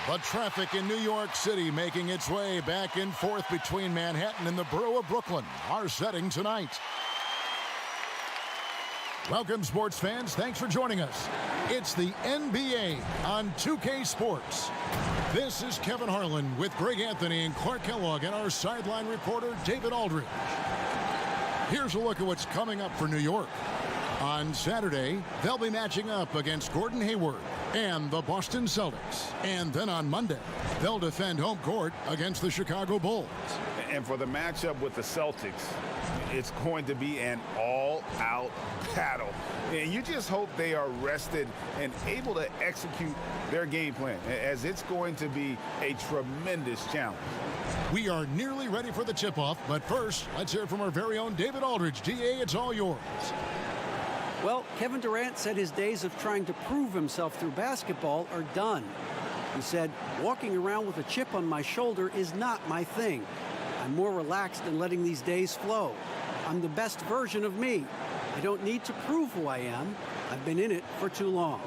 The traffic in New York City making its way back and forth between Manhattan and the borough of Brooklyn. Our setting tonight. Welcome, sports fans. Thanks for joining us. It's the NBA on 2K Sports. This is Kevin Harlan with Greg Anthony and Clark Kellogg and our sideline reporter, David Aldridge. Here's a look at what's coming up for New York. On Saturday, they'll be matching up against Gordon Hayward and the Boston Celtics. And then on Monday, they'll defend home court against the Chicago Bulls. And for the matchup with the Celtics, it's going to be an all-out battle. And you just hope they are rested and able to execute their game plan, as it's going to be a tremendous challenge. We are nearly ready for the tip-off, but first, let's hear from our very own David Aldridge. DA, it's all yours. Well, Kevin Durant said his days of trying to prove himself through basketball are done. He said, walking around with a chip on my shoulder is not my thing. I'm more relaxed and letting these days flow. I'm the best version of me. I don't need to prove who I am. I've been in it for too long.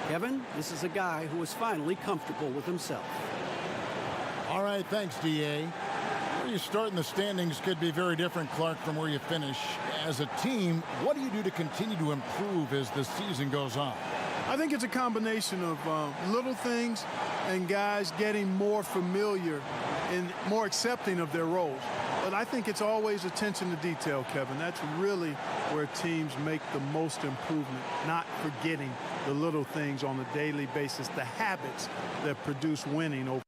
Kevin, this is a guy who is finally comfortable with himself. All right, thanks, DA. Where you start in the standings could be very different, Clark, from where you finish. As a team, what do you do to continue to improve as the season goes on? I think it's a combination of little things and guys getting more familiar and more accepting of their roles. But I think it's always attention to detail, Kevin. That's really where teams make the most improvement, not forgetting the little things on a daily basis, the habits that produce winning over.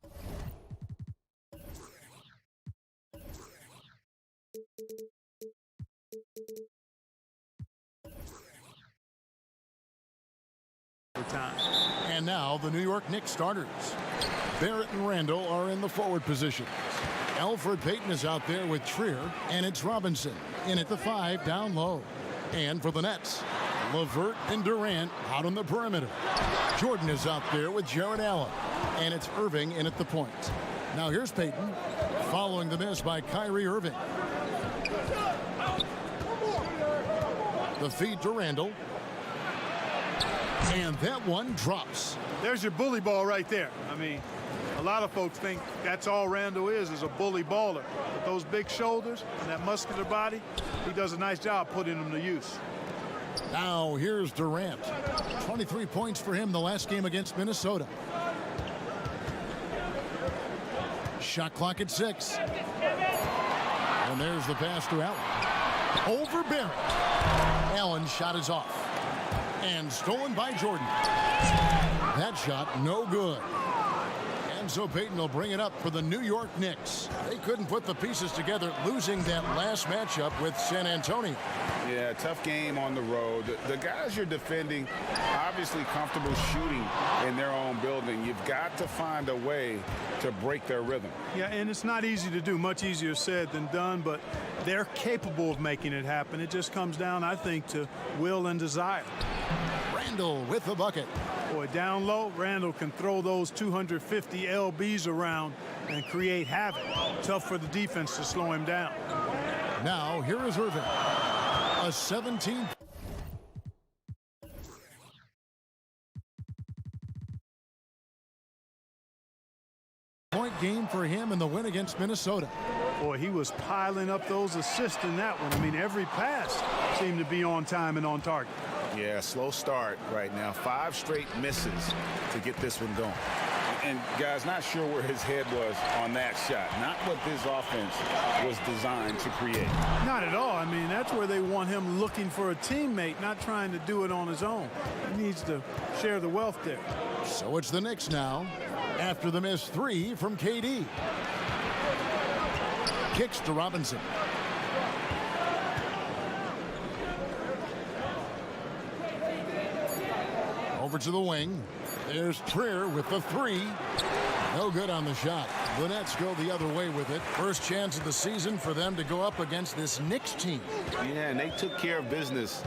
Time. And now the New York Knicks starters. Barrett and Randall are in the forward positions. Elfrid Payton is out there with Trier, and it's Robinson in at the 5 down low. And for the Nets, LeVert and Durant out on the perimeter. Jordan is out there with Jared Allen, and it's Irving in at the point. Now here's Payton following the miss by Kyrie Irving. The feed to Randall. And that one drops. There's your bully ball right there. I mean, a lot of folks think that's all Randall is a bully baller. With those big shoulders and that muscular body, he does a nice job putting them to use. Now here's Durant. 23 points for him the last game against Minnesota. Shot clock at 6. And there's the pass to Allen. Over Barrett. Allen's shot is off. And stolen by Jordan. That shot no good. And so Payton will bring it up for the New York Knicks. They couldn't put the pieces together, losing that last matchup with San Antonio. Yeah, tough game on the road. The guys you're defending, obviously comfortable shooting in their own building. You've got to find a way to break their rhythm. Yeah, and it's not easy to do. Much easier said than done, but they're capable of making it happen. It just comes down, I think, to will and desire. Randall with the bucket. Boy, down low, Randall can throw those 250 LBs around and create havoc. Tough for the defense to slow him down. Now, here is Irving. A 17 point game for him in the win against Minnesota. Boy, he was piling up those assists in that one. I mean, every pass seemed to be on time and on target. Yeah, slow start right now. 5 straight misses to get this one going. And guys, not sure where his head was on that shot. Not what this offense was designed to create. Not at all. I mean, that's where they want him looking for a teammate, not trying to do it on his own. He needs to share the wealth there. So it's the Knicks now after the missed 3 from KD. Kicks to Robinson. Over to the wing. There's Trier with the 3. No good on the shot. The Nets go the other way with it. First chance of the season for them to go up against this Knicks team. Yeah, and they took care of business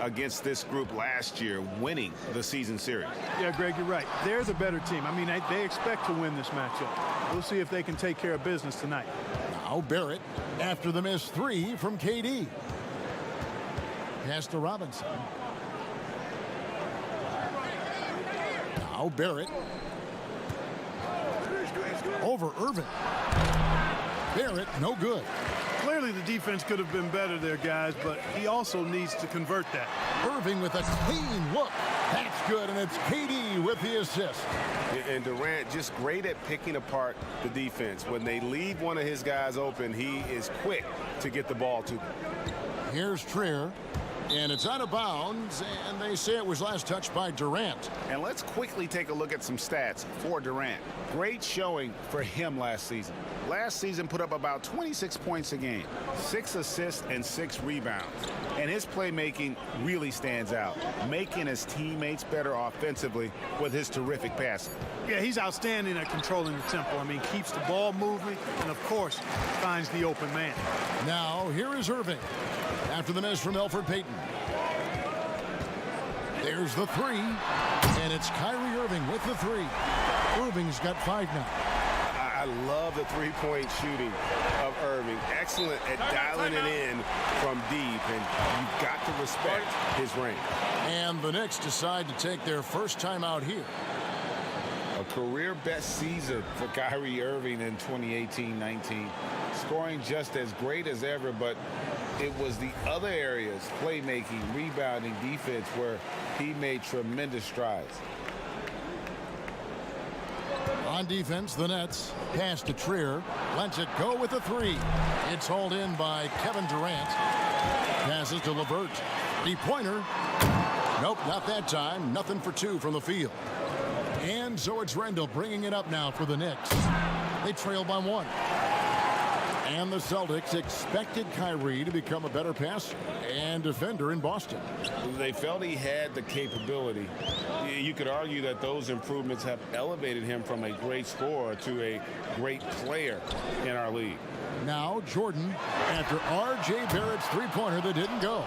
against this group last year, winning the season series. Yeah, Greg, you're right. They're the better team. I mean, they expect to win this matchup. We'll see if they can take care of business tonight. Now Barrett after the missed 3 from KD. Pass to Robinson. Now Barrett. over Irving. Barrett, no good. Clearly the defense could have been better there, guys, but he also needs to convert that. Irving with a clean look. That's good, and it's KD with the assist. And Durant just great at picking apart the defense. When they leave one of his guys open, he is quick to get the ball to them. Here's Trier, and it's out of bounds, and they say it was last touched by Durant. And let's quickly take a look at some stats for Durant. Great showing for him last season. Last season put up about 26 points a game, 6 assists and 6 rebounds. And his playmaking really stands out, making his teammates better offensively with his terrific passing. Yeah, he's outstanding at controlling the tempo. I mean, keeps the ball moving and, of course, finds the open man. Now, here is Irving after the miss from Elfrid Payton. There's the three, and it's Kyrie Irving with the three. Irving's got 5 now. I love the three-point shooting of Irving. Excellent at dialing it in from deep, and you've got to respect his range. And the Knicks decide to take their first time out here. A career best season for Kyrie Irving in 2018-19. Scoring just as great as ever, but it was the other areas, playmaking, rebounding, defense, where he made tremendous strides. On defense, the Nets pass to Trier, lets it go with a three. It's hauled in by Kevin Durant. Passes to LeVert. Three-pointer. Nope, not that time. Nothing for 2 from the field. And so it's Randall bringing it up now for the Knicks. They trail by 1. And the Celtics expected Kyrie to become a better passer and defender in Boston. They felt he had the capability. You could argue that those improvements have elevated him from a great scorer to a great player in our league. Now Jordan after R.J. Barrett's three-pointer that didn't go.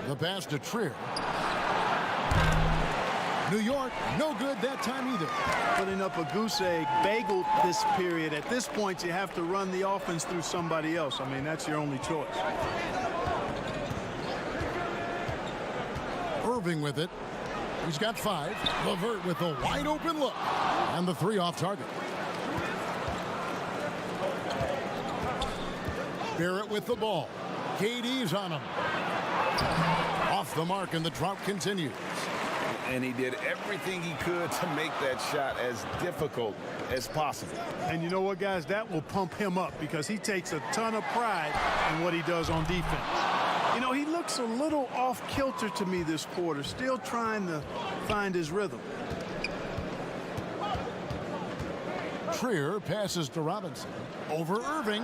The pass to Trier. New York, no good that time either. Putting up a goose egg bagel this period. At this point, you have to run the offense through somebody else. I mean, that's your only choice. Irving with it. He's got 5. LeVert with a wide open look. And the 3 off target. Barrett with the ball. KD's on him. Off the mark, and the drought continues. And he did everything he could to make that shot as difficult as possible. And you know what, guys? That will pump him up because he takes a ton of pride in what he does on defense. You know, he looks a little off kilter to me this quarter, still trying to find his rhythm. Trier passes to Robinson. Over Irving.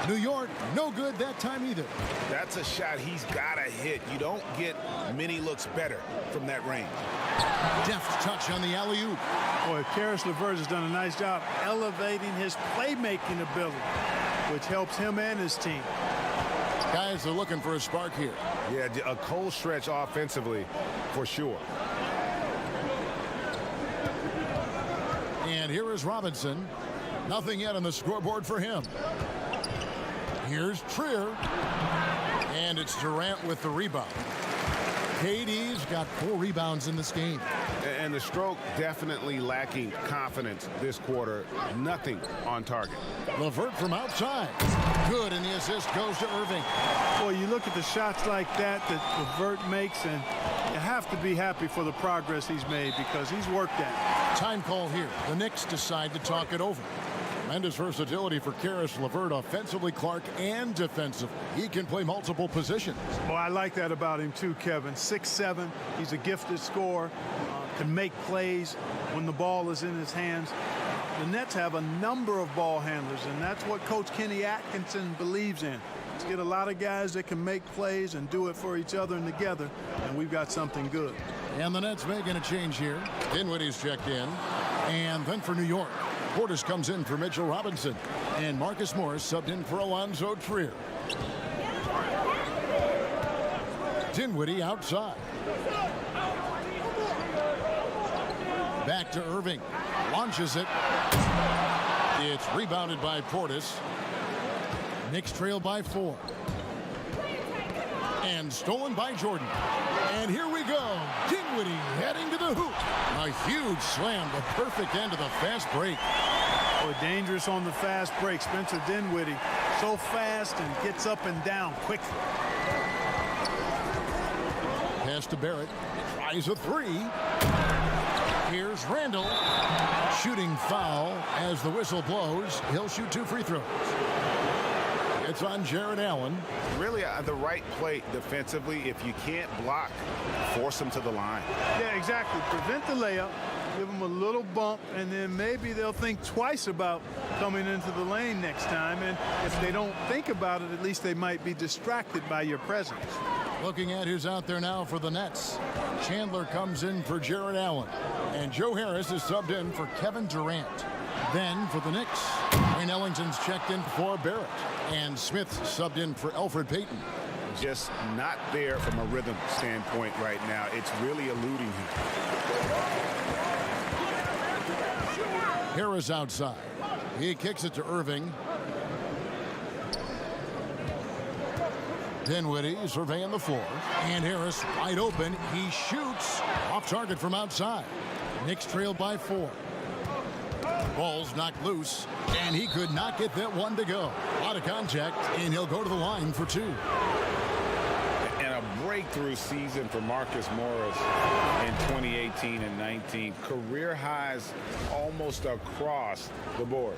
New York, no good that time either. That's a shot he's got to hit. You don't get many looks better from that range. Deft touch on the alley-oop. Boy, Karis LeVert has done a nice job elevating his playmaking ability, which helps him and his team. Guys are looking for a spark here. Yeah, a cold stretch offensively for sure. And here is Robinson. Nothing yet on the scoreboard for him. Here's Trier. And it's Durant with the rebound. KD's got 4 rebounds in this game. And the stroke definitely lacking confidence this quarter. Nothing on target. LeVert from outside. Good, and the assist goes to Irving. Boy, you look at the shots like that LeVert makes, and you have to be happy for the progress he's made because he's worked at it. Time call here. The Knicks decide to talk it over. Tremendous versatility for Karis LeVert, offensively, Clark, and defensively. He can play multiple positions. Well, I like that about him too, Kevin. 6'7", he's a gifted scorer, can make plays when the ball is in his hands. The Nets have a number of ball handlers, and that's what Coach Kenny Atkinson believes in. Let's get a lot of guys that can make plays and do it for each other and together, and we've got something good. And the Nets making a change here. Dinwiddie's checked in. And then for New York, Portis comes in for Mitchell Robinson. And Marcus Morris subbed in for Alonzo Trier. Dinwiddie outside. Back to Irving. Launches it. It's rebounded by Portis. Knicks trail by 4. And stolen by Jordan. And here we go. Dinwiddie heading to the hoop. A huge slam, the perfect end of the fast break. Boy, dangerous on the fast break. Spencer Dinwiddie, so fast and gets up and down quickly. Pass to Barrett. Tries a three. Here's Randall. Shooting foul as the whistle blows. He'll shoot 2 free throws. It's on Jared Allen. Really the right play defensively. If you can't block, force them to the line. Yeah, exactly. Prevent the layup, give them a little bump, and then maybe they'll think twice about coming into the lane next time. And if they don't think about it, at least they might be distracted by your presence. Looking at who's out there now for the Nets. Chandler comes in for Jared Allen. And Joe Harris is subbed in for Kevin Durant. Then for the Knicks, Wayne Ellington's checked in for Barrett. And Smith subbed in for Elfrid Payton. Just not there from a rhythm standpoint right now. It's really eluding him. Harris outside. He kicks it to Irving. Dinwiddie surveying the floor. And Harris wide open. He shoots off target from outside. Knicks trailed by 4. Ball's knocked loose, and he could not get that one to go. Out of contact, and he'll go to the line for 2. And a breakthrough season for Marcus Morris in 2018 and 19. Career highs almost across the board.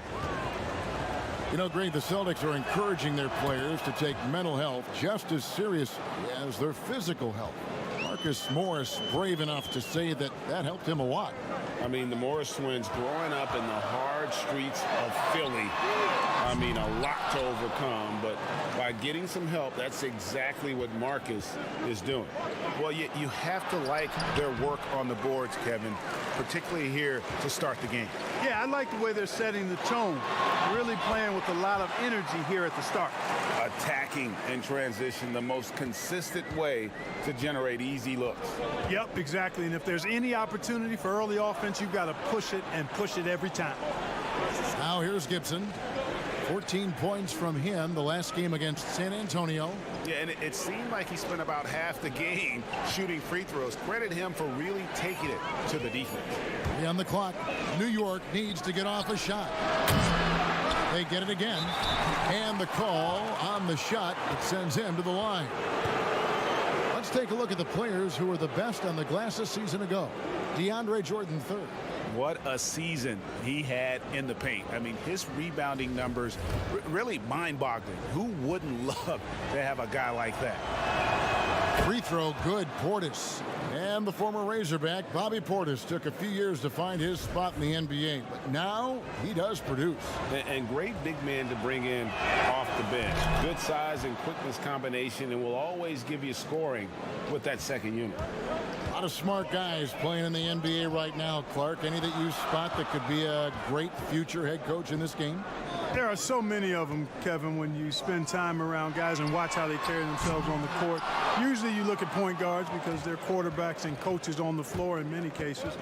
You know, Greg, the Celtics are encouraging their players to take mental health just as seriously as their physical health. Marcus Morris brave enough to say that helped him a lot. I mean, the Morris twins growing up in the hard streets of Philly. I mean, a lot to overcome, but by getting some help, that's exactly what Marcus is doing. Well, you have to like their work on the boards, Kevin, particularly here to start the game. Yeah, I like the way they're setting the tone. Really playing with a lot of energy here at the start. Attacking in transition, the most consistent way to generate easy looks. Yep, exactly. And if there's any opportunity for early offense, you've got to push it and push it every time. Now here's Gibson. 14 points from him the last game against San Antonio. Yeah, and it seemed like he spent about half the game shooting free throws. Credit him for really taking it to the defense. On the clock, New York needs to get off a shot. They get it again. And the call on the shot that sends him to the line. Let's take a look at the players who were the best on the glass a season ago. DeAndre Jordan third. What a season he had in the paint. I mean, his rebounding numbers really mind-boggling. Who wouldn't love to have a guy like that? Free throw good, Portis. And the former Razorback, Bobby Portis, took a few years to find his spot in the NBA, but now he does produce. And great big man to bring in off the bench. Good size and quickness combination, and will always give you scoring with that second unit. A lot of smart guys playing in the NBA right now, Clark. Any that you spot that could be a great future head coach in this game? There are so many of them, Kevin, when you spend time around guys and watch how they carry themselves on the court. Usually you look at point guards because they're quarterbacks and coaches on the floor in many cases.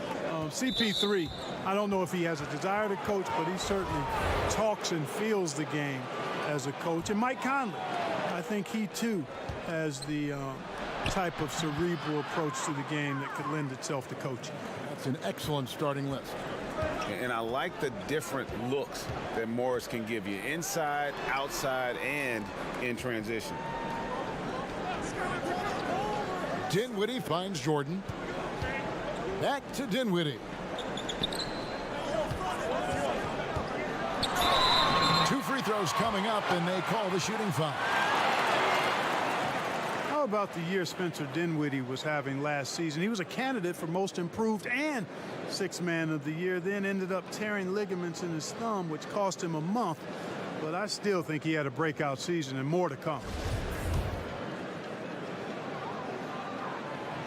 CP3, I don't know if he has a desire to coach, but he certainly talks and feels the game as a coach. And Mike Conley, I think he too has the type of cerebral approach to the game that could lend itself to coaching. That's an excellent starting list. And I like the different looks that Morris can give you. Inside, outside, and in transition. Dinwiddie finds Jordan. Back to Dinwiddie. 2 free throws coming up, and they call the shooting foul. How about the year Spencer Dinwiddie was having last season? He was a candidate for most improved and sixth man of the year, then ended up tearing ligaments in his thumb, which cost him a month. But I still think he had a breakout season and more to come.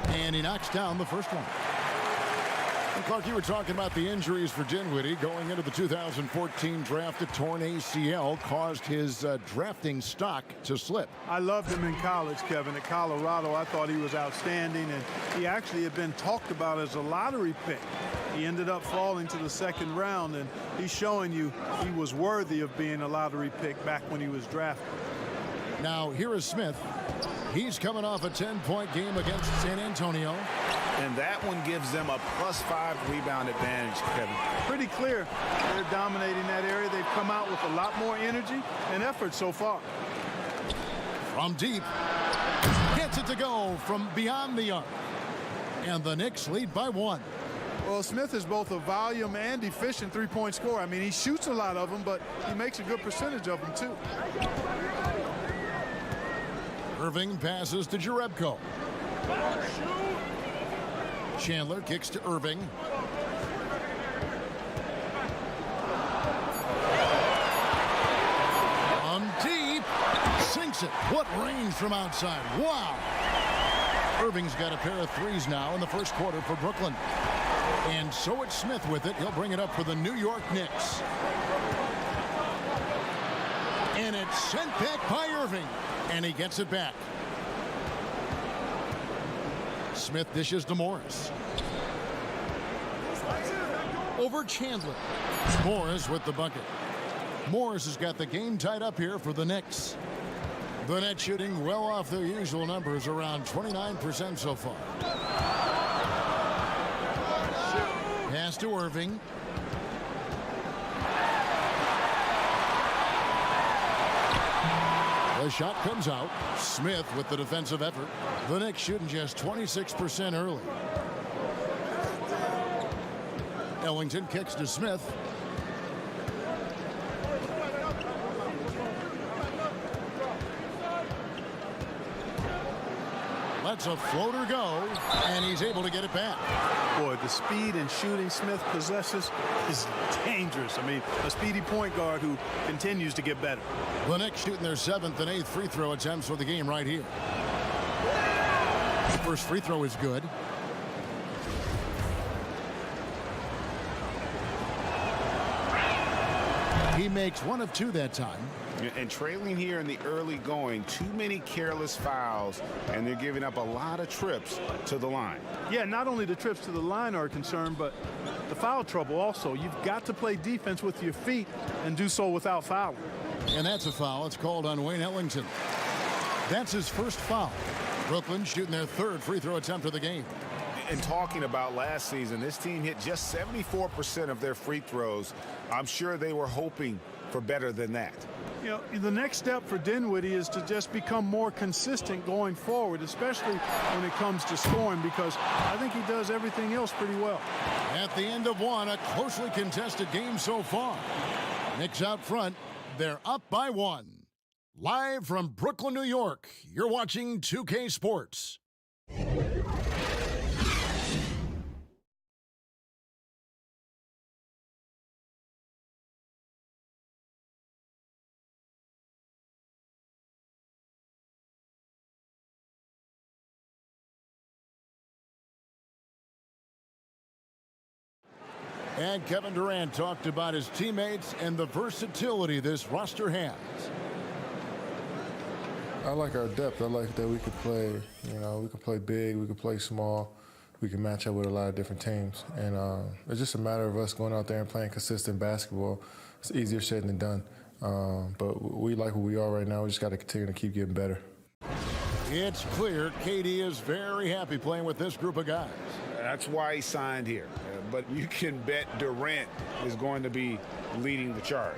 And he knocks down the first one. And Clark, you were talking about the injuries for Dinwiddie going into the 2014 draft. A torn ACL caused his drafting stock to slip. I loved him in college, Kevin. At Colorado, I thought he was outstanding, and he actually had been talked about as a lottery pick. He ended up falling to the second round, and he's showing you he was worthy of being a lottery pick back when he was drafted. Now, here is Smith. He's coming off a 10-point game against San Antonio. And that one gives them a +5 rebound advantage, Kevin. Pretty clear they're dominating that area. They've come out with a lot more energy and effort so far. From deep. Gets it to go from beyond the arc. And the Knicks lead by 1. Well, Smith is both a volume and efficient three-point scorer. I mean, he shoots a lot of them, but he makes a good percentage of them, too. Irving passes to Jerebko. Chandler kicks to Irving. From deep. Sinks it. What range from outside. Wow. Irving's got a pair of threes now in the first quarter for Brooklyn. And so it's Smith with it. He'll bring it up for the New York Knicks. And it's sent back by Irving. And he gets it back. Smith dishes to Morris. Over Chandler. Morris with the bucket. Morris has got the game tied up here for the Knicks. The net shooting well off their usual numbers, around 29% so far. Pass to Irving. The shot comes out. Smith with the defensive effort. The Knicks shooting just 26% early. Ellington kicks to Smith. Lets a floater go, and he's able to get it back. Boy, the speed and shooting Smith possesses is dangerous. I mean, a speedy point guard who continues to get better. The Knicks shooting their 7th and 8th free throw attempts for the game right here. First free throw is good. He makes 1 of 2 that time. And trailing here in the early going, too many careless fouls, and they're giving up a lot of trips to the line. Yeah, not only the trips to the line are a concern, but the foul trouble also. You've got to play defense with your feet and do so without fouling. And that's a foul. It's called on Wayne Ellington. That's his first foul. Brooklyn shooting their 3rd free throw attempt of the game. And talking about last season, this team hit just 74% of their free throws. I'm sure they were hoping for better than that. You know, the next step for Dinwiddie is to just become more consistent going forward, especially when it comes to scoring, because I think he does everything else pretty well. At the end of 1, a closely contested game so far. Knicks out front. They're up by 1. Live from Brooklyn, New York, you're watching 2K Sports. And Kevin Durant talked about his teammates and the versatility this roster has. I like our depth. I like that we could play, we could play big, we could play small. We can match up with a lot of different teams. And it's just a matter of us going out there and playing consistent basketball. It's easier said than done. But we like who we are right now. We just got to continue to keep getting better. It's clear KD is very happy playing with this group of guys. That's why he signed here. But you can bet Durant is going to be leading the charge.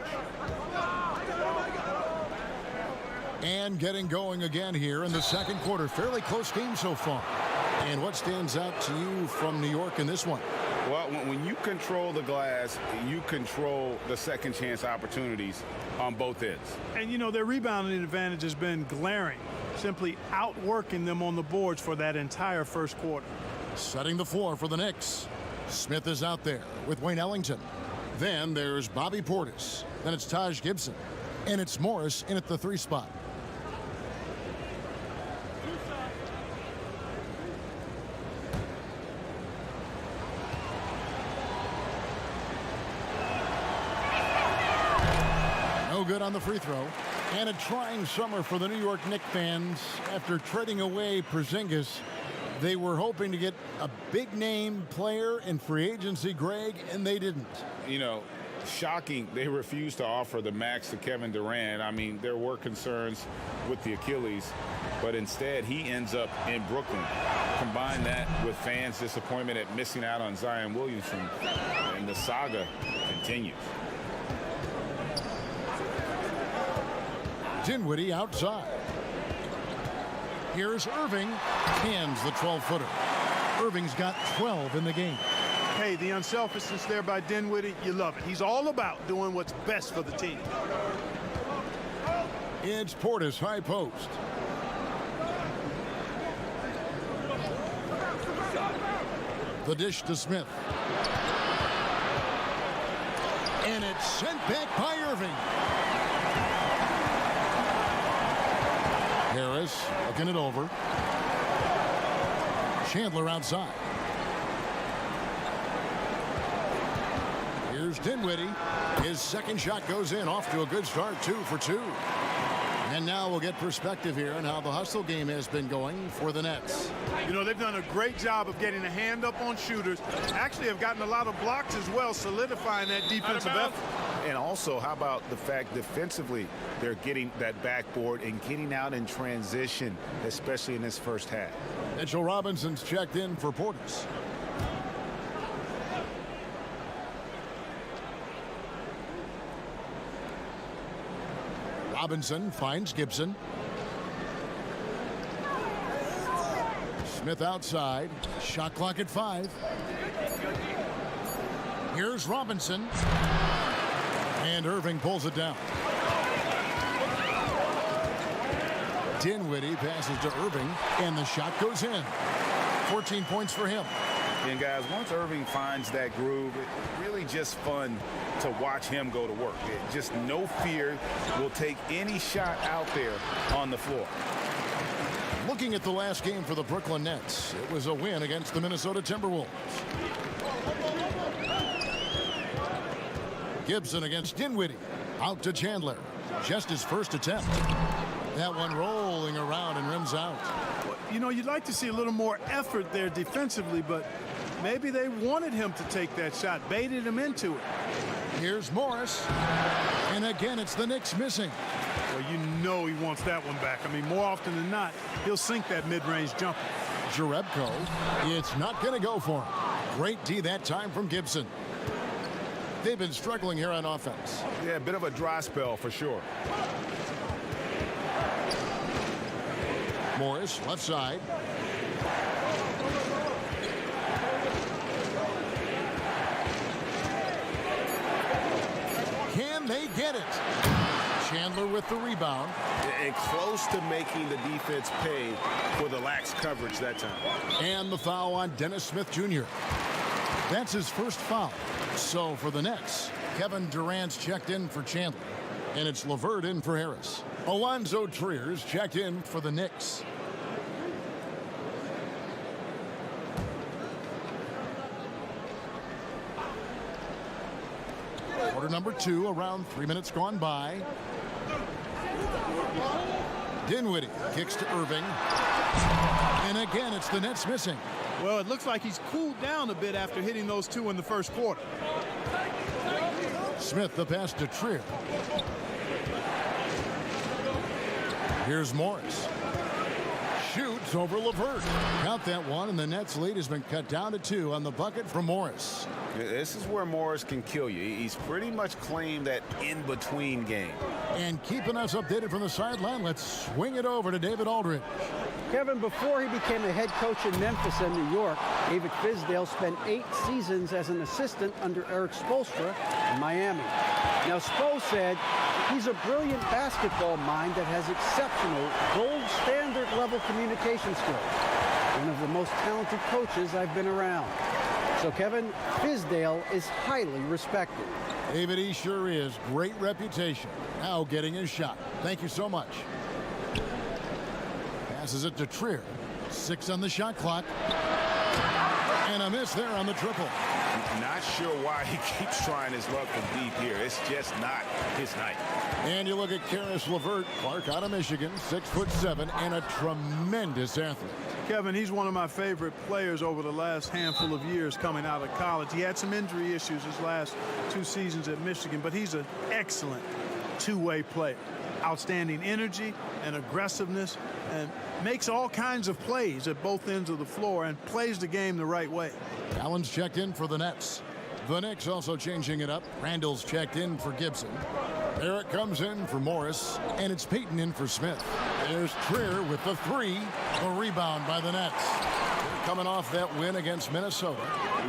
And getting going again here in the second quarter. Fairly close game so far. And what stands out to you from New York in this one? Well, when you control the glass, you control the second chance opportunities on both ends. And, their rebounding advantage has been glaring, simply outworking them on the boards for that entire first quarter. Setting the floor for the Knicks. Smith is out there with Wayne Ellington. Then there's Bobby Portis. Then it's Taj Gibson. And it's Morris in at the 3 spot. No good on the free throw. And a trying summer for the New York Knicks fans after trading away Porzingis. They were hoping to get a big-name player in free agency, Greg, and they didn't. shocking they refused to offer the max to Kevin Durant. I mean, there were concerns with the Achilles, but instead he ends up in Brooklyn. Combine that with fans' disappointment at missing out on Zion Williamson, and the saga continues. Dinwiddie outside. Here's Irving, hands the 12-footer. Irving's got 12 in the game. Hey, the unselfishness there by Dinwiddie, you love it. He's all about doing what's best for the team. It's Portis high post. The dish to Smith. And it's sent back by Irving. Harris looking it over. Chandler outside. Here's Dinwiddie. His second shot goes in, off to a good start, 2 for 2. And now we'll get perspective here on how the hustle game has been going for the Nets. You know, they've done a great job of getting a hand up on shooters. Actually have gotten a lot of blocks as well, solidifying that defensive effort. And also, how about the fact defensively they're getting that backboard and getting out in transition, especially in this first half. Mitchell Robinson's checked in for Portis. Robinson finds Gibson. Smith outside. Shot clock at 5. Here's Robinson. And Irving pulls it down. Dinwiddie passes to Irving, and the shot goes in. 14 points for him. And guys, once Irving finds that groove, it's really just fun to watch him go to work. Just no fear, will take any shot out there on the floor. Looking at the last game for the Brooklyn Nets, it was a win against the Minnesota Timberwolves. Gibson against Dinwiddie. Out to Chandler. Just his first attempt. That one rolling around and rims out. You know, you'd like to see a little more effort there defensively, but maybe they wanted him to take that shot, baited him into it. Here's Morris. And again, it's the Knicks missing. Well, you know he wants that one back. I mean, more often than not, he'll sink that mid-range jumper. Jerebko, it's not going to go for him. Great D that time from Gibson. They've been struggling here on offense. Yeah, a bit of a dry spell for sure. Morris, left side. Can they get it? Chandler with the rebound. And close to making the defense pay for the lax coverage that time. And the foul on Dennis Smith Jr. That's his first foul. So for the Nets, Kevin Durant's checked in for Chandler. And it's LeVert in for Harris. Alonzo Trier's checked in for the Knicks. Quarter number 2, around 3 minutes gone by. Dinwiddie kicks to Irving. And again, it's the Nets missing. Well, it looks like he's cooled down a bit after hitting those 2 in the first quarter. Smith the pass to Trier. Here's Morris. Shoots over LeVert. Count that one, and the Nets lead has been cut down to 2 on the bucket from Morris. This is where Morris can kill you. He's pretty much claimed that in-between game. And keeping us updated from the sideline, let's swing it over to David Aldridge. Kevin, before he became a head coach in Memphis and New York, David Fizdale spent 8 seasons as an assistant under Eric Spoelstra in Miami. Now, Spo said he's a brilliant basketball mind that has exceptional, gold standard level communication skills. One of the most talented coaches I've been around. So, Kevin, Fizdale is highly respected. David, he sure is. Great reputation. Now getting his shot. Thank you so much. Passes it to Trier. 6 on the shot clock. And a miss there on the triple. Not sure why he keeps trying his luck from deep here. It's just not his night. And you look at Karis LeVert, Clark out of Michigan, 6'7", and a tremendous athlete. Kevin, he's one of my favorite players over the last handful of years coming out of college. He had some injury issues his last 2 seasons at Michigan, but he's an excellent two-way player. Outstanding energy and aggressiveness, and makes all kinds of plays at both ends of the floor and plays the game the right way. Allen's checked in for the Nets. The Knicks also changing it up. Randall's checked in for Gibson. Barrett comes in for Morris, and it's Payton in for Smith. There's Trier with the 3. A rebound by the Nets. They're coming off that win against Minnesota.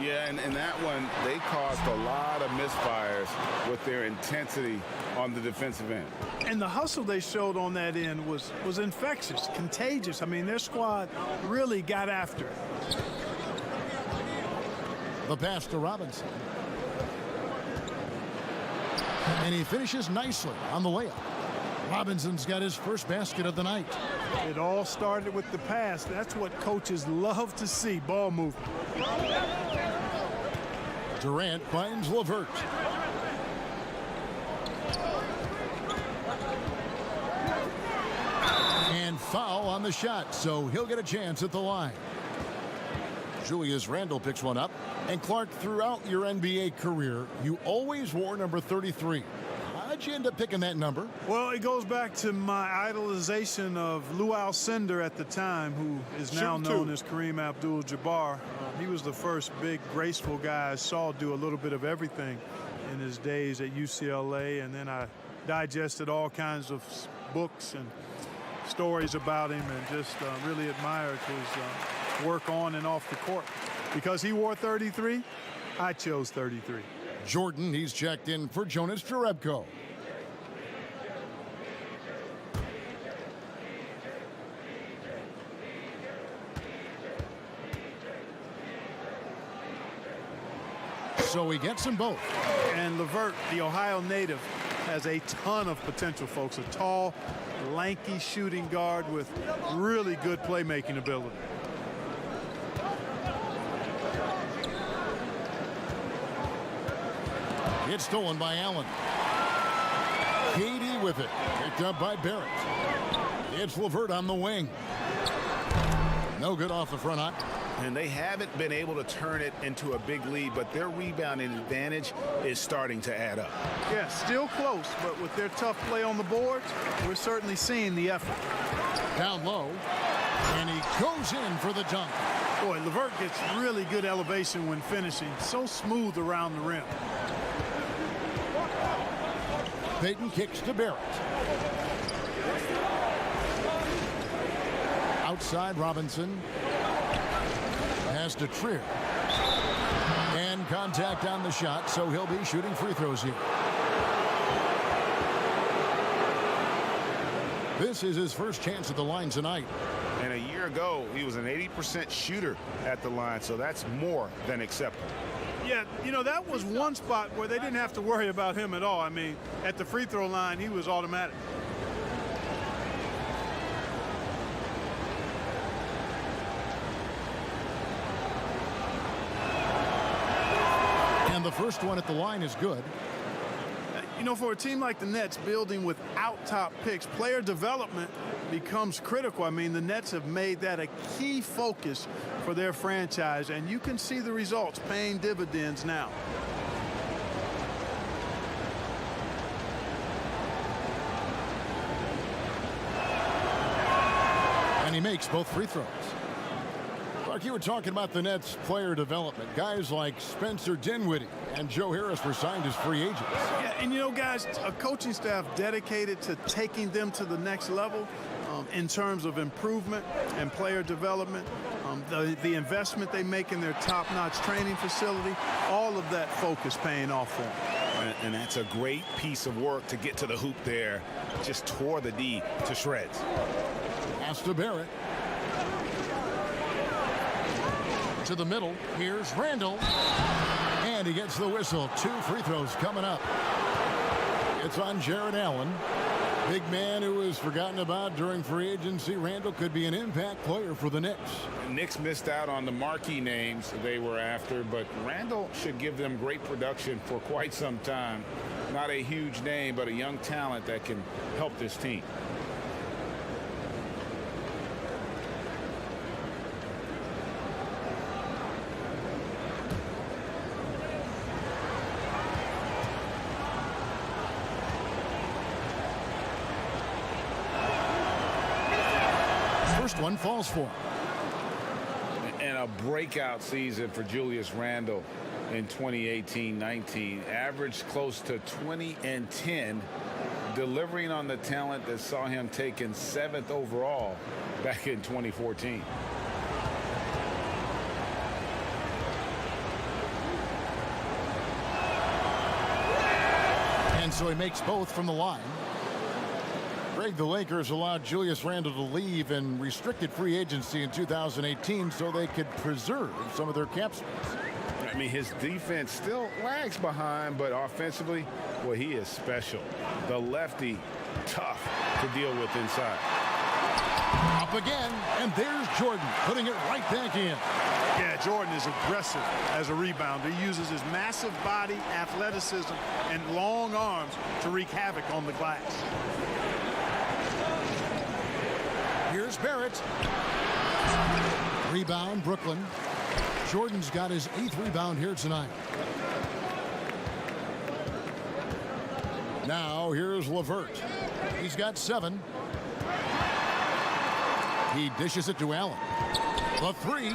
Yeah, and that one, they caused a lot of misfires with their intensity on the defensive end. And the hustle they showed on that end was infectious, contagious. I mean, their squad really got after it. The pass to Robinson. And he finishes nicely on the layup. Robinson's got his first basket of the night. It all started with the pass. That's what coaches love to see, ball movement. Durant finds LeVert. And foul on the shot, so he'll get a chance at the line. Julius Randle picks one up. And Clark, throughout your NBA career, you always wore number 33. How'd you end up picking that number? Well, it goes back to my idolization of Lou Alcindor at the time, who is now known as Kareem Abdul-Jabbar. He was the first big, graceful guy I saw do a little bit of everything in his days at UCLA, and then I digested all kinds of books and stories about him and just really admired his work on and off the court. Because he wore 33, I chose 33. Jordan, he's checked in for Jonas Jerebko. So he gets them both. And LeVert, the Ohio native, has a ton of potential, folks. A tall, lanky shooting guard with really good playmaking ability. It's stolen by Allen. Katie with it. Picked up by Barrett. It's LeVert on the wing. No good off the front eye. And they haven't been able to turn it into a big lead, but their rebounding advantage is starting to add up. Yeah, still close, but with their tough play on the boards, we're certainly seeing the effort. Down low, and he goes in for the dunk. Boy, LeVert gets really good elevation when finishing. So smooth around the rim. Payton kicks to Barrett. Outside Robinson. Pass to Trier. And contact on the shot, so he'll be shooting free throws here. This is his first chance at the line tonight. And a year ago, he was an 80% shooter at the line, so that's more than acceptable. Yeah, you know, that was one spot where they didn't have to worry about him at all. I mean, at the free throw line, he was automatic. And the first one at the line is good. You know, for a team like the Nets, building without top picks, player development becomes critical. I mean, the Nets have made that a key focus for their franchise, and you can see the results paying dividends now. And he makes both free throws. Clark, you were talking about the Nets player development. Guys like Spencer Dinwiddie and Joe Harris were signed as free agents. Yeah, and you know, guys, a coaching staff dedicated to taking them to the next level in terms of improvement and player development, the investment they make in their top-notch training facility, all of that focus paying off for them. And that's a great piece of work to get to the hoop there. Just tore the D to shreds. Pass to Barrett. To the middle. Here's Randall. And he gets the whistle. 2 free throws coming up. It's on Jared Allen. Big man who was forgotten about during free agency. Randall could be an impact player for the Knicks. The Knicks missed out on the marquee names they were after, but Randall should give them great production for quite some time. Not a huge name, but a young talent that can help this team. first one falls for him. And a breakout season for Julius Randle in 2018-19. Averaged close to 20 and 10, delivering on the talent that saw him taken 7th overall back in 2014. And so he makes both from the line. Greg, the Lakers allowed Julius Randle to leave in restricted free agency in 2018 so they could preserve some of their cap space. I mean, his defense still lags behind, but offensively, well, he is special. The lefty, tough to deal with inside. Up again, and there's Jordan putting it right back in. Yeah, Jordan is aggressive as a rebounder. He uses his massive body, athleticism, and long arms to wreak havoc on the glass. Here's Barrett. Rebound, Brooklyn. Jordan's got his 8th rebound here tonight. Now here's LeVert. He's got 7. He dishes it to Allen. The 3.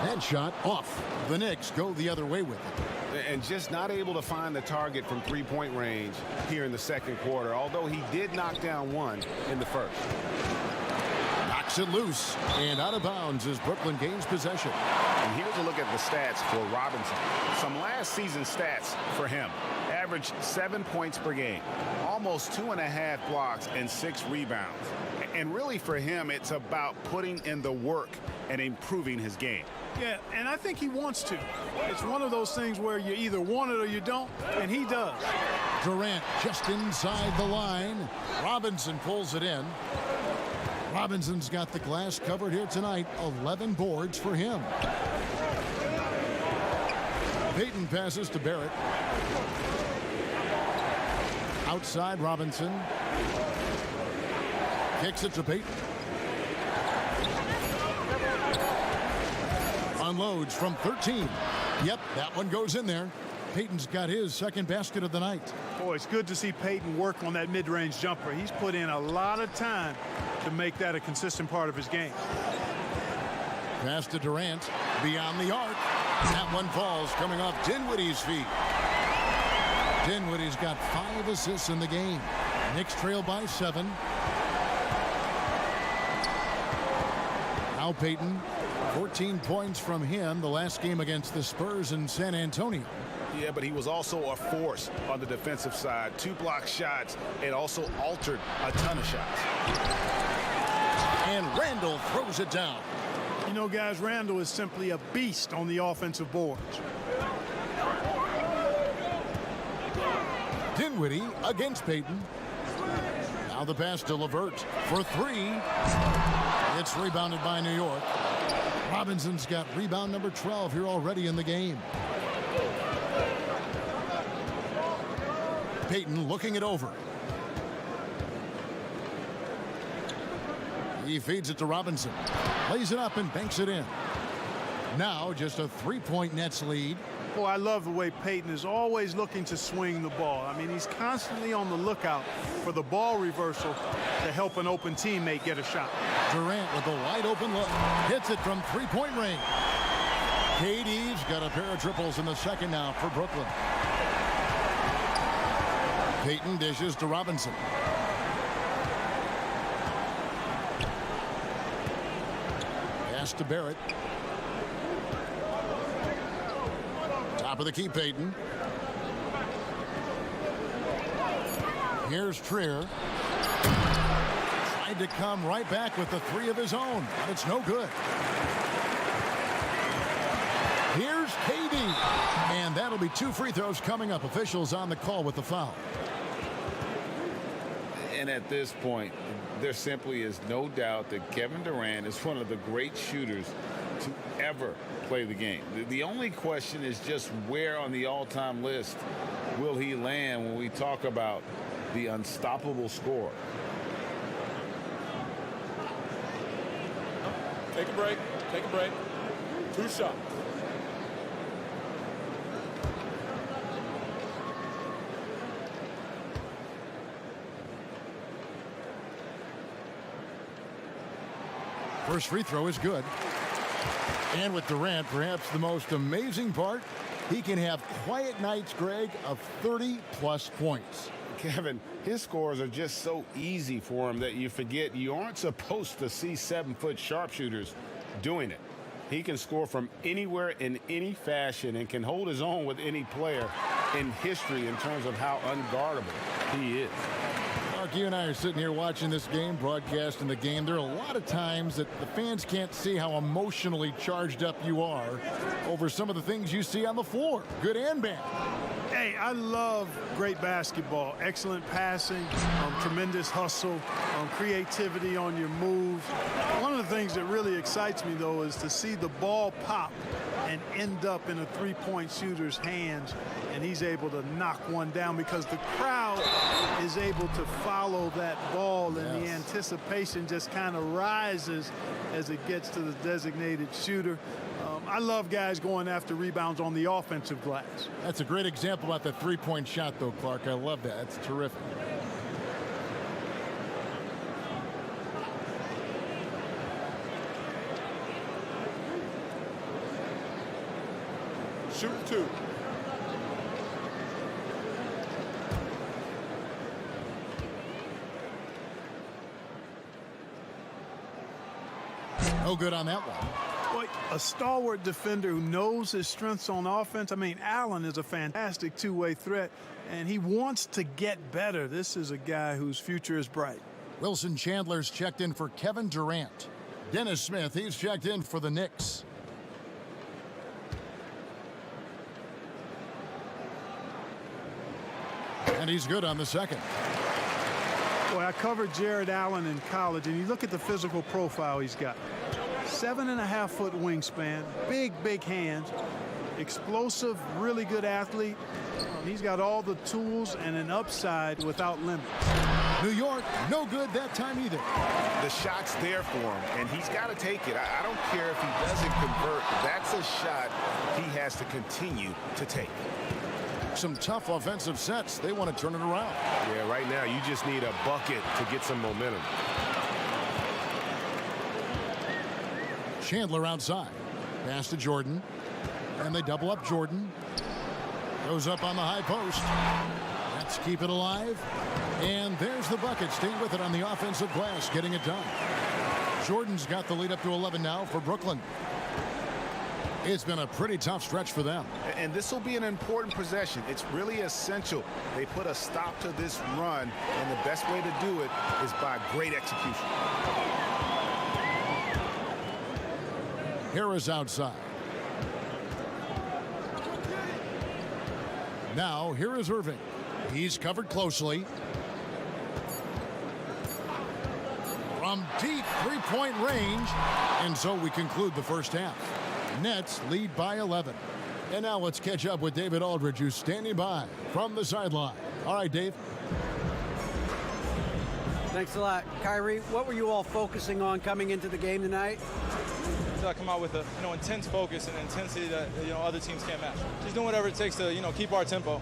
Headshot off. The Knicks go the other way with it. And just not able to find the target from three-point range here in the second quarter, although he did knock down one in the first. Knocks it loose and out of bounds as Brooklyn gains possession. And here's a look at the stats for Robinson. Some last season stats for him. Averaged 7 points per game, almost 2.5 blocks and 6 rebounds. And really for him, it's about putting in the work and improving his game. Yeah, and I think he wants to. It's one of those things where you either want it or you don't, and he does. Durant just inside the line. Robinson pulls it in. Robinson's got the glass covered here tonight. 11 boards for him. Payton passes to Barrett. Outside Robinson. Kicks it to Payton. Unloads from 13. Yep, that one goes in there. Payton's got his second basket of the night. Boy, it's good to see Payton work on that mid-range jumper. He's put in a lot of time to make that a consistent part of his game. Pass to Durant. Beyond the arc. That one falls coming off Dinwiddie's feet. Dinwiddie's got 5 assists in the game. Knicks trail by 7. Now Payton. 14 points from him the last game against the Spurs in San Antonio. Yeah, but he was also a force on the defensive side. 2 block shots and also altered a ton of shots. And Randle throws it down. You know, guys, Randle is simply a beast on the offensive boards. Dinwiddie against Payton. Now the pass to LeVert for 3. It's rebounded by New York. Robinson's got rebound number 12 here already in the game. Payton looking it over. He feeds it to Robinson. Lays it up and banks it in. Now just a 3-point Nets lead. Boy, I love the way Payton is always looking to swing the ball. I mean, he's constantly on the lookout for the ball reversal to help an open teammate get a shot. Durant with a wide open look. Hits it from 3-point range. KD's got a pair of triples in the second now for Brooklyn. Payton dishes to Robinson. Pass to Barrett. Top of the key, Payton. Here's Trier. Tried to come right back with the 3 of his own. But it's no good. Here's KD. And that'll be 2 free throws coming up. Officials on the call with the foul. And at this point, there simply is no doubt that Kevin Durant is one of the great shooters to ever play the game. The only question is just where on the all-time list will he land when we talk about the unstoppable scorer. Take a break. Take a break. 2 shots. First free throw is good. And with Durant, perhaps the most amazing part, he can have quiet nights, Greg, of 30-plus points. Kevin, his scores are just so easy for him that you forget you aren't supposed to see 7-foot sharpshooters doing it. He can score from anywhere in any fashion and can hold his own with any player in history in terms of how unguardable he is. Mark, you and I are sitting here watching this game, broadcasting the game. There are a lot of times that the fans can't see how emotionally charged up you are over some of the things you see on the floor, good and bad. Hey, I love great basketball. Excellent passing, tremendous hustle, creativity on your moves. One of the things that really excites me, though, is to see the ball pop and end up in a three-point shooter's hands, and he's able to knock one down because the crowd is able to follow that ball, and the anticipation just kind of rises as it gets to the designated shooter. I love guys going after rebounds on the offensive glass. That's a great example about that three-point shot, though, Clark. I love that. That's terrific. Shoot 2. No good on that one. Boy, a stalwart defender who knows his strengths on offense. I mean, Allen is a fantastic two-way threat, and he wants to get better. This is a guy whose future is bright. Wilson Chandler's checked in for Kevin Durant. Dennis Smith, he's checked in for the Knicks. And he's good on the second. Boy, I covered Jared Allen in college, and you look at the physical profile he's got. 7.5-foot wingspan, big hands, explosive, really good athlete. He's got all the tools and an upside without limit. New York, no good that time either. The shot's there for him, and he's got to take it. I don't care if he doesn't convert. That's a shot he has to continue to take. Some tough offensive sets. They want to turn it around. Yeah, right now you just need a bucket to get some momentum. Chandler outside. Pass to Jordan. And they double up Jordan. Goes up on the high post. Let's keep it alive. And there's the bucket. Staying with it on the offensive glass, getting it done. Jordan's got the lead up to 11 now for Brooklyn. It's been a pretty tough stretch for them. And this will be an important possession. It's really essential they put a stop to this run, and the best way to do it is by great execution. Harris outside. Now, here is Irving. He's covered closely. From deep three-point range. And so we conclude the first half. Nets lead by 11. And now let's catch up with David Aldridge, who's standing by from the sideline. All right, Dave. Thanks a lot. Kyrie, what were you all focusing on coming into the game tonight? Come out with a intense focus and intensity that other teams can't match. Just doing whatever it takes to keep our tempo.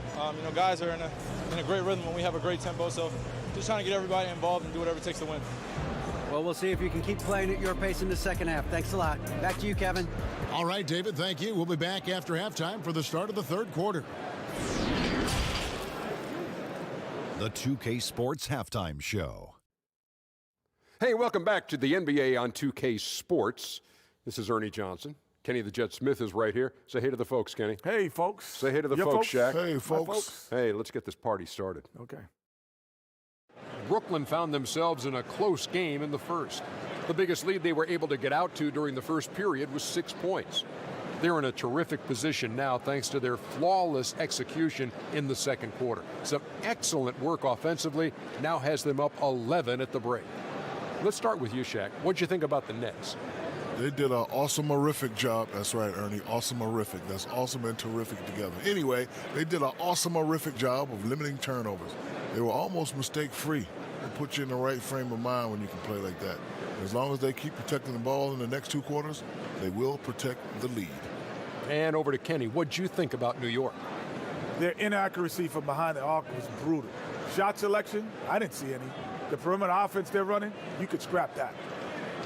Guys are in a great rhythm when we have a great tempo. So just trying to get everybody involved and do whatever it takes to win. Well, we'll see if you can keep playing at your pace in the second half. Thanks a lot. Back to you, Kevin. All right, David, thank you. We'll be back after halftime for the start of the third quarter. The 2K Sports Halftime Show. Hey, welcome back to the NBA on 2K Sports. This is Ernie Johnson. Kenny the Jet Smith is right here. Say hey to the folks, Kenny. Hey, folks. Say hey to the folks, Shaq. Hey, folks. Hey, let's get this party started. Okay. Brooklyn found themselves in a close game in the first. The biggest lead they were able to get out to during the first period was 6 points. They're in a terrific position now thanks to their flawless execution in the second quarter. Some excellent work offensively now has them up 11 at the break. Let's start with you, Shaq. What'd you think about the Nets? They did an awesome-erific job. That's right, Ernie. Awesome-erific. That's awesome and terrific together. Anyway, they did an awesome-erific job of limiting turnovers. They were almost mistake-free. It puts you in the right frame of mind when you can play like that. As long as they keep protecting the ball in the next two quarters, they will protect the lead. And over to Kenny. What'd you think about New York? Their inaccuracy from behind the arc was brutal. Shot selection, I didn't see any. The perimeter offense they're running, you could scrap that.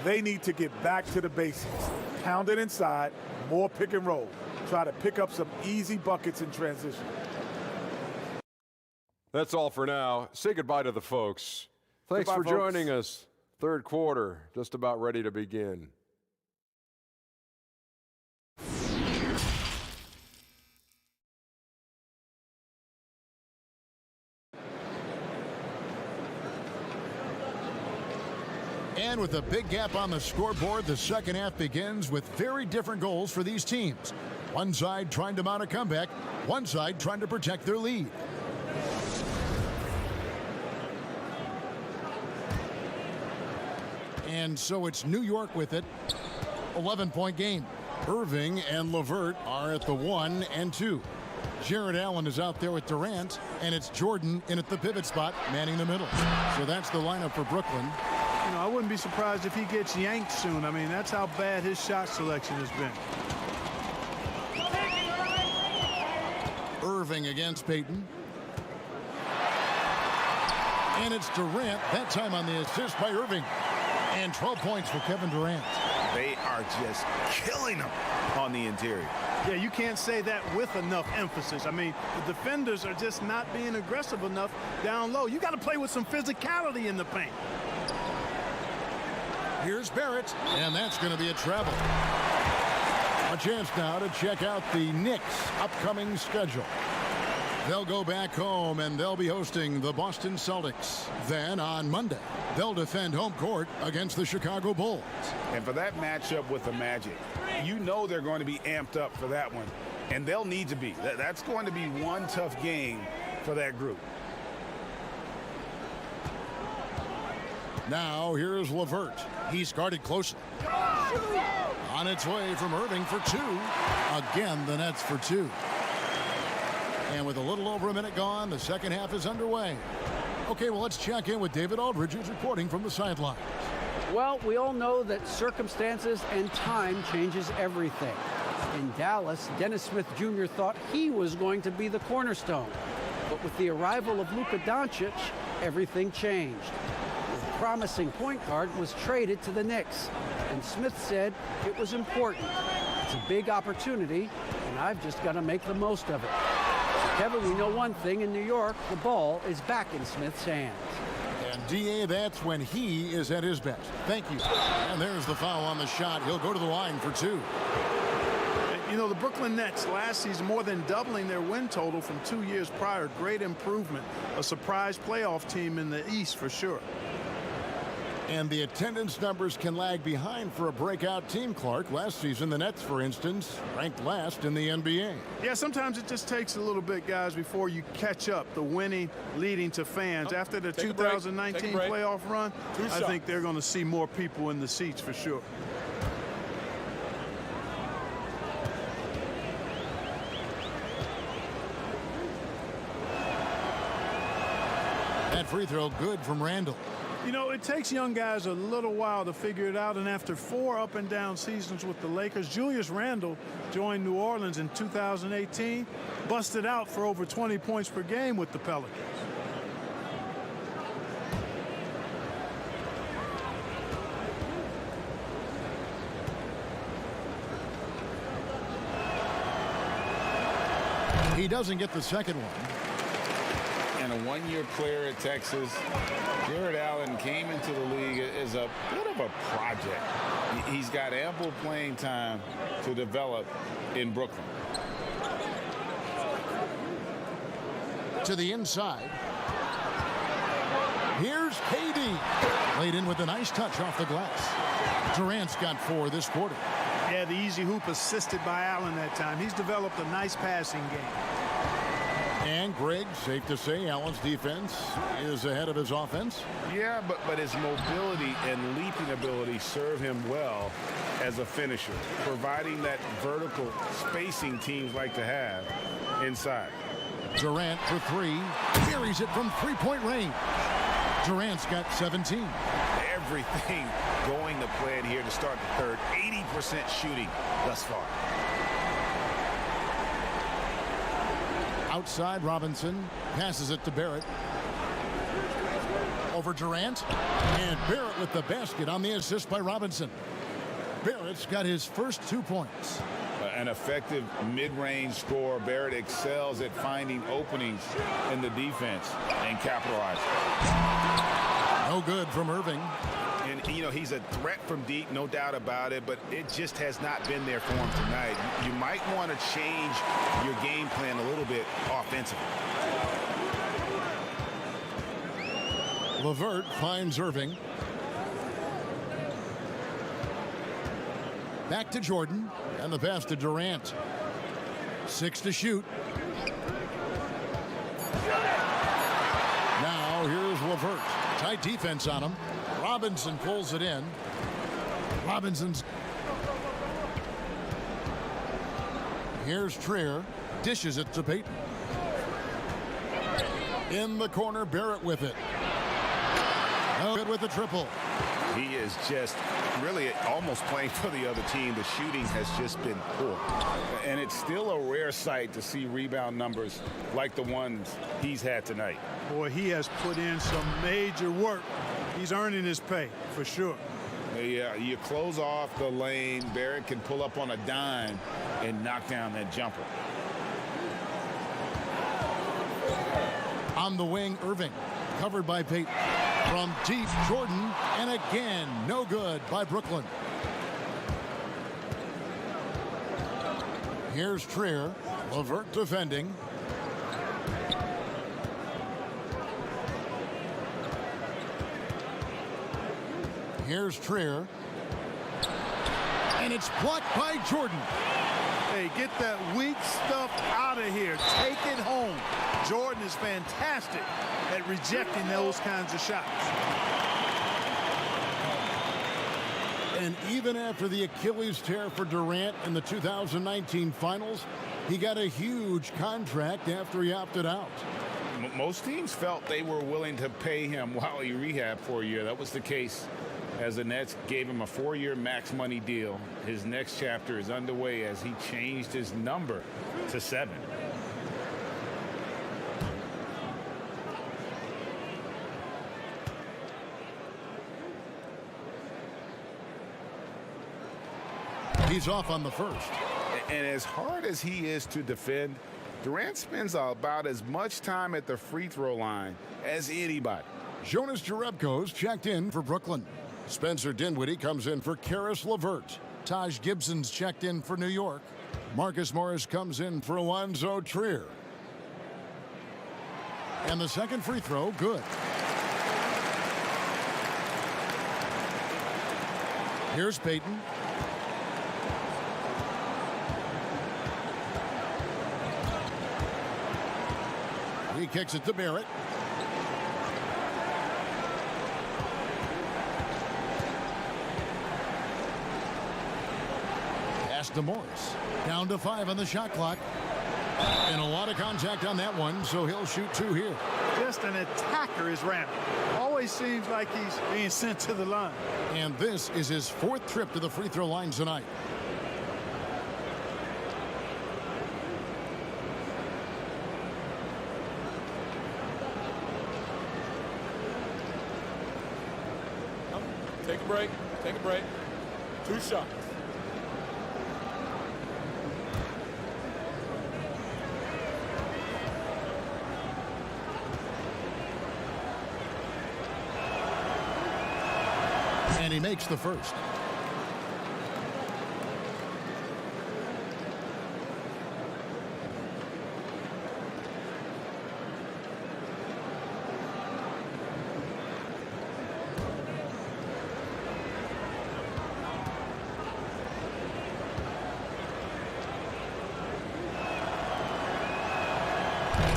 They need to get back to the basics. Pound it inside, more pick and roll. Try to pick up some easy buckets in transition. That's all for now. Say goodbye to the folks. Thanks Goodbye, for joining us. Third quarter, just about ready to begin. And with a big gap on the scoreboard, the second half begins with very different goals for these teams. One side trying to mount a comeback, one side trying to protect their lead. And so it's New York with it. 11-point game. Irving and LeVert are at the 1 and 2. Jared Allen is out there with Durant, and it's Jordan in at the pivot spot, manning the middle. So that's the lineup for Brooklyn. You know, I wouldn't be surprised if he gets yanked soon. I mean, that's how bad his shot selection has been. Irving against Payton. And it's Durant, that time on the assist by Irving. And 12 points for Kevin Durant. They are just killing them on the interior. Yeah, you can't say that with enough emphasis. I mean, the defenders are just not being aggressive enough down low. You got to play with some physicality in the paint. Here's Barrett, and that's going to be a travel. A chance now to check out the Knicks' upcoming schedule. They'll go back home, and they'll be hosting the Boston Celtics. Then on Monday, they'll defend home court against the Chicago Bulls. And for that matchup with the Magic, you know they're going to be amped up for that one, and they'll need to be. That's going to be one tough game for that group. Now here's LeVert. He's guarded closely. On its way from Irving for 2. Again, the Nets for 2. And with a little over a minute gone, the second half is underway. Okay, well, let's check in with David Aldridge, who's reporting from the sidelines. Well, we all know that circumstances and time changes everything. In Dallas, Dennis Smith Jr. thought he was going to be the cornerstone. But with the arrival of Luka Doncic, everything changed. The promising point guard was traded to the Knicks, and Smith said it was important. It's a big opportunity, and I've just got to make the most of it. Kevin, we know one thing in New York, the ball is back in Smith's hands. And D.A., that's when he is at his best. Thank you. And there's the foul on the shot. He'll go to the line for 2. You know, the Brooklyn Nets last season more than doubling their win total from 2 years prior. Great improvement. A surprise playoff team in the East for sure. And the attendance numbers can lag behind for a breakout team, Clark. Last season, the Nets, for instance, ranked last in the NBA. Yeah, sometimes it just takes a little bit, guys, before you catch up. The winning leading to fans. After the 2019 playoff run, I think they're going to see more people in the seats for sure. That free throw good from Randall. You know, it takes young guys a little while to figure it out, and after 4 up and down seasons with the Lakers, Julius Randle joined New Orleans in 2018, busted out for over 20 points per game with the Pelicans. He doesn't get the second one. And a one-year player at Texas, Jared Allen came into the league as a bit of a project. He's got ample playing time to develop in Brooklyn. To the inside. Here's KD. Laid in with a nice touch off the glass. Durant's got 4 this quarter. Yeah, the easy hoop assisted by Allen that time. He's developed a nice passing game. And Greg, safe to say, Allen's defense is ahead of his offense. Yeah, but his mobility and leaping ability serve him well as a finisher, providing that vertical spacing teams like to have inside. Durant for 3. Carries it from three-point range. Durant's got 17. Everything going to plan here to start the third. 80% shooting thus far. Outside, Robinson passes it to Barrett. over Durant. And Barrett with the basket on the assist by Robinson. Barrett's got his first 2 points. An effective mid-range scorer. Barrett excels at finding openings in the defense and capitalizing. No good from Irving. And, you know, he's a threat from deep, no doubt about it, but it just has not been there for him tonight. You might want to change your game plan a little bit offensively. LeVert finds Irving. Back to Jordan, and the pass to Durant. 6 to shoot. Now here's LeVert. Tight defense on him. Robinson pulls it in. Robinson's. Here's Trier. Dishes it to Payton. In the corner, Barrett with it. No good with the triple. He is just really almost playing for the other team. The shooting has just been poor. And it's still a rare sight to see rebound numbers like the ones he's had tonight. Boy, he has put in some major work. He's earning his pay, for sure. Yeah, you close off the lane. Barrett can pull up on a dime and knock down that jumper. On the wing, Irving. Covered by Payton. From deep, Jordan. And again, no good by Brooklyn. Here's Trier. LeVert defending. Here's Trier. And it's blocked by Jordan. Hey, get that weak stuff out of here. Take it home. Jordan is fantastic at rejecting those kinds of shots. And even after the Achilles tear for Durant in the 2019 finals, he got a huge contract after he opted out. Most teams felt they were willing to pay him while he rehabbed for a year. That was the case as the Nets gave him a 4-year max money deal. His next chapter is underway as he changed his number to 7. He's off on the first. And as hard as he is to defend, Durant spends about as much time at the free throw line as anybody. Jonas Jerebko's checked in for Brooklyn. Spencer Dinwiddie comes in for Karis LeVert. Taj Gibson's checked in for New York. Marcus Morris comes in for Alonzo Trier. And the second free throw, good. Here's Payton. He kicks it to Barrett. Pass to Morris. Down to 5 on the shot clock. And a lot of contact on that one, so he'll shoot 2 here. Just an attacker is Randall. Always seems like he's being sent to the line. And this is his 4th trip to the free throw line tonight. Take a break. Take a break. 2 shots. And he makes the first.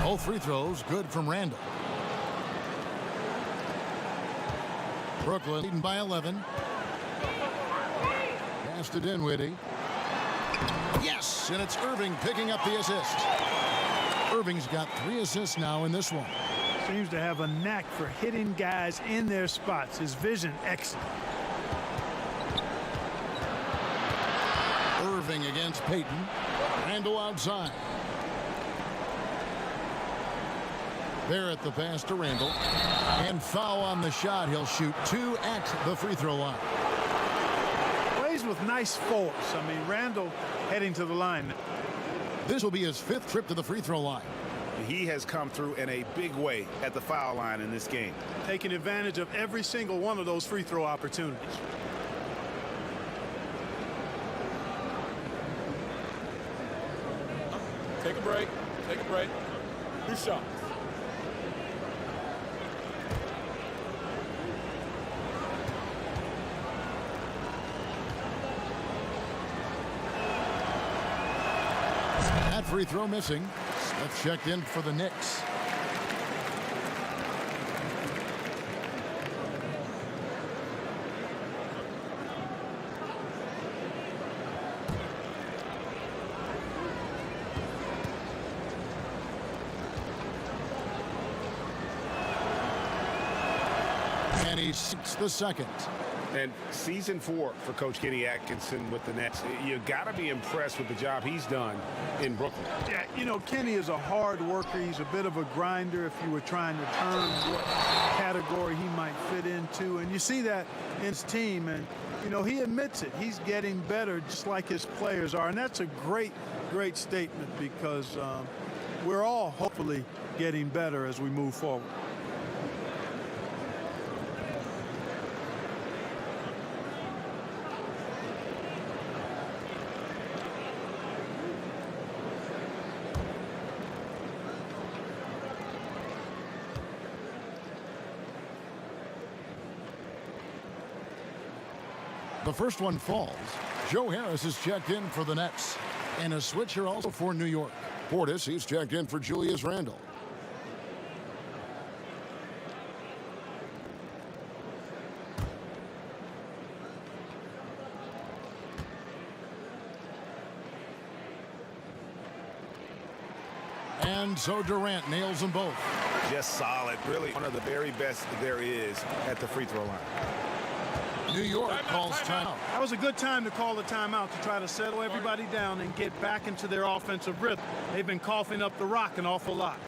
Both free throws good from Randall. Brooklyn leading by 11. Pass to Dinwiddie. Yes, and it's Irving picking up the assist. Irving's got 3 assists now in this one. Seems to have a knack for hitting guys in their spots. His vision excellent. Irving against Payton. Randall outside. There at the pass to Randall. And foul on the shot. He'll shoot 2 at the free throw line. Plays with nice force. I mean, Randall heading to the line. This will be his 5th trip to the free throw line. He has come through in a big way at the foul line in this game. Taking advantage of every single one of those free throw opportunities. Take a break. Take a break. 2 shots. That free throw missing. Smith checked in for the Knicks. And he sinks the second. And season 4 for Coach Kenny Atkinson with the Nets. You got to be impressed with the job he's done in Brooklyn. Yeah, you know, Kenny is a hard worker. He's a bit of a grinder if you were trying to term what category he might fit into. And you see that in his team. And, you know, he admits it. He's getting better just like his players are. And that's a great, great statement because we're all hopefully getting better as we move forward. The first one falls. Joe Harris is checked in for the Nets. And a switch here also for New York. Portis, he's checked in for Julius Randle. And so Durant nails them both. Just solid. Really one of the very best there is at the free throw line. New York calls timeout. That was a good time to call the timeout to try to settle everybody down and get back into their offensive rhythm. They've been coughing up the rock an awful lot.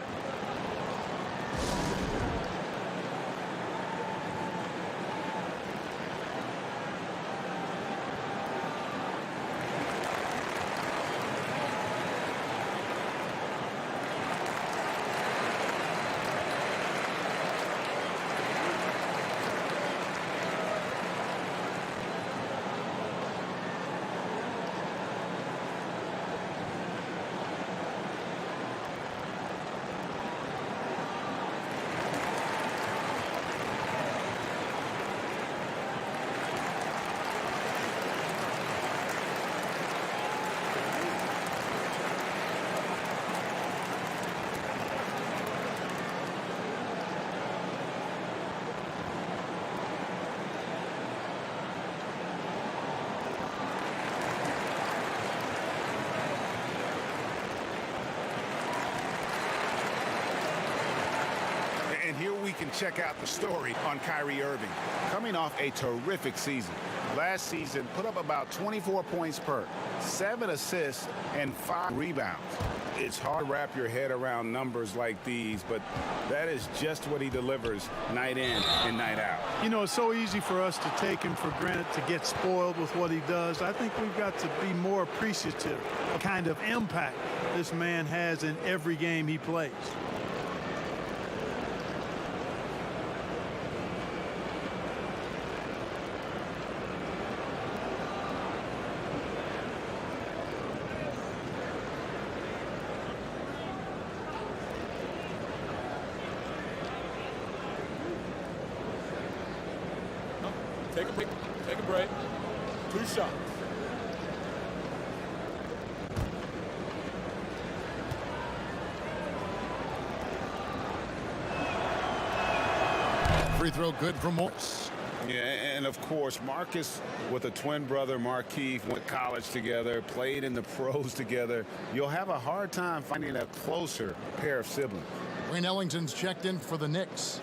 And here we can check out the story on Kyrie Irving. Coming off a terrific season. Last season, put up about 24 points per, 7 assists, and 5 rebounds. It's hard to wrap your head around numbers like these, but that is just what he delivers night in and night out. You know, it's so easy for us to take him for granted, to get spoiled with what he does. I think we've got to be more appreciative of the kind of impact this man has in every game he plays. Take a break. 2 shots. Free throw good from Morris. Yeah, and of course, Marcus with a twin brother, Markeith, went to college together, played in the pros together. You'll have a hard time finding a closer pair of siblings. Wayne Ellington's checked in for the Knicks.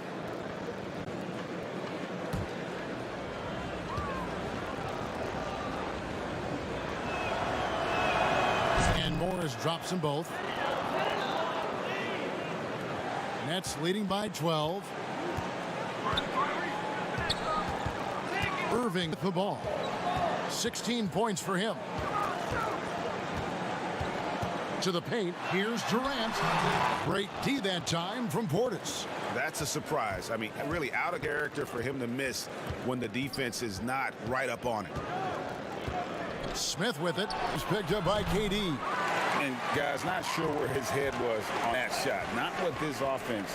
And Morris drops them both. Nets leading by 12. Irving with the ball. 16 points for him. To the paint, here's Durant. Great D that time from Portis. That's a surprise. I mean, really out of character for him to miss when the defense is not right up on it. Smith with it. He's picked up by KD. And guys, not sure where his head was on that shot. Not what this offense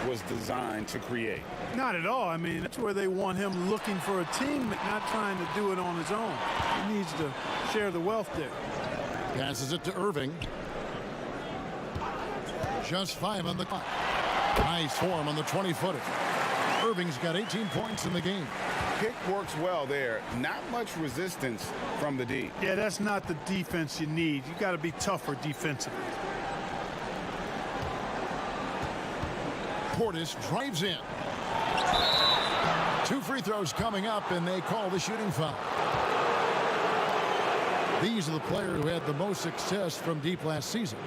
was designed to create. Not at all. I mean, that's where they want him looking for a teammate, not trying to do it on his own. He needs to share the wealth there. Passes it to Irving. Just 5 on the clock. Nice form on the 20-footer. Irving's got 18 points in the game. Pick works well there. Not much resistance from the D. Yeah, that's not the defense you need. You got to be tougher defensively. Portis drives in. 2 free throws coming up, and they call the shooting foul. These are the players who had the most success from deep last season.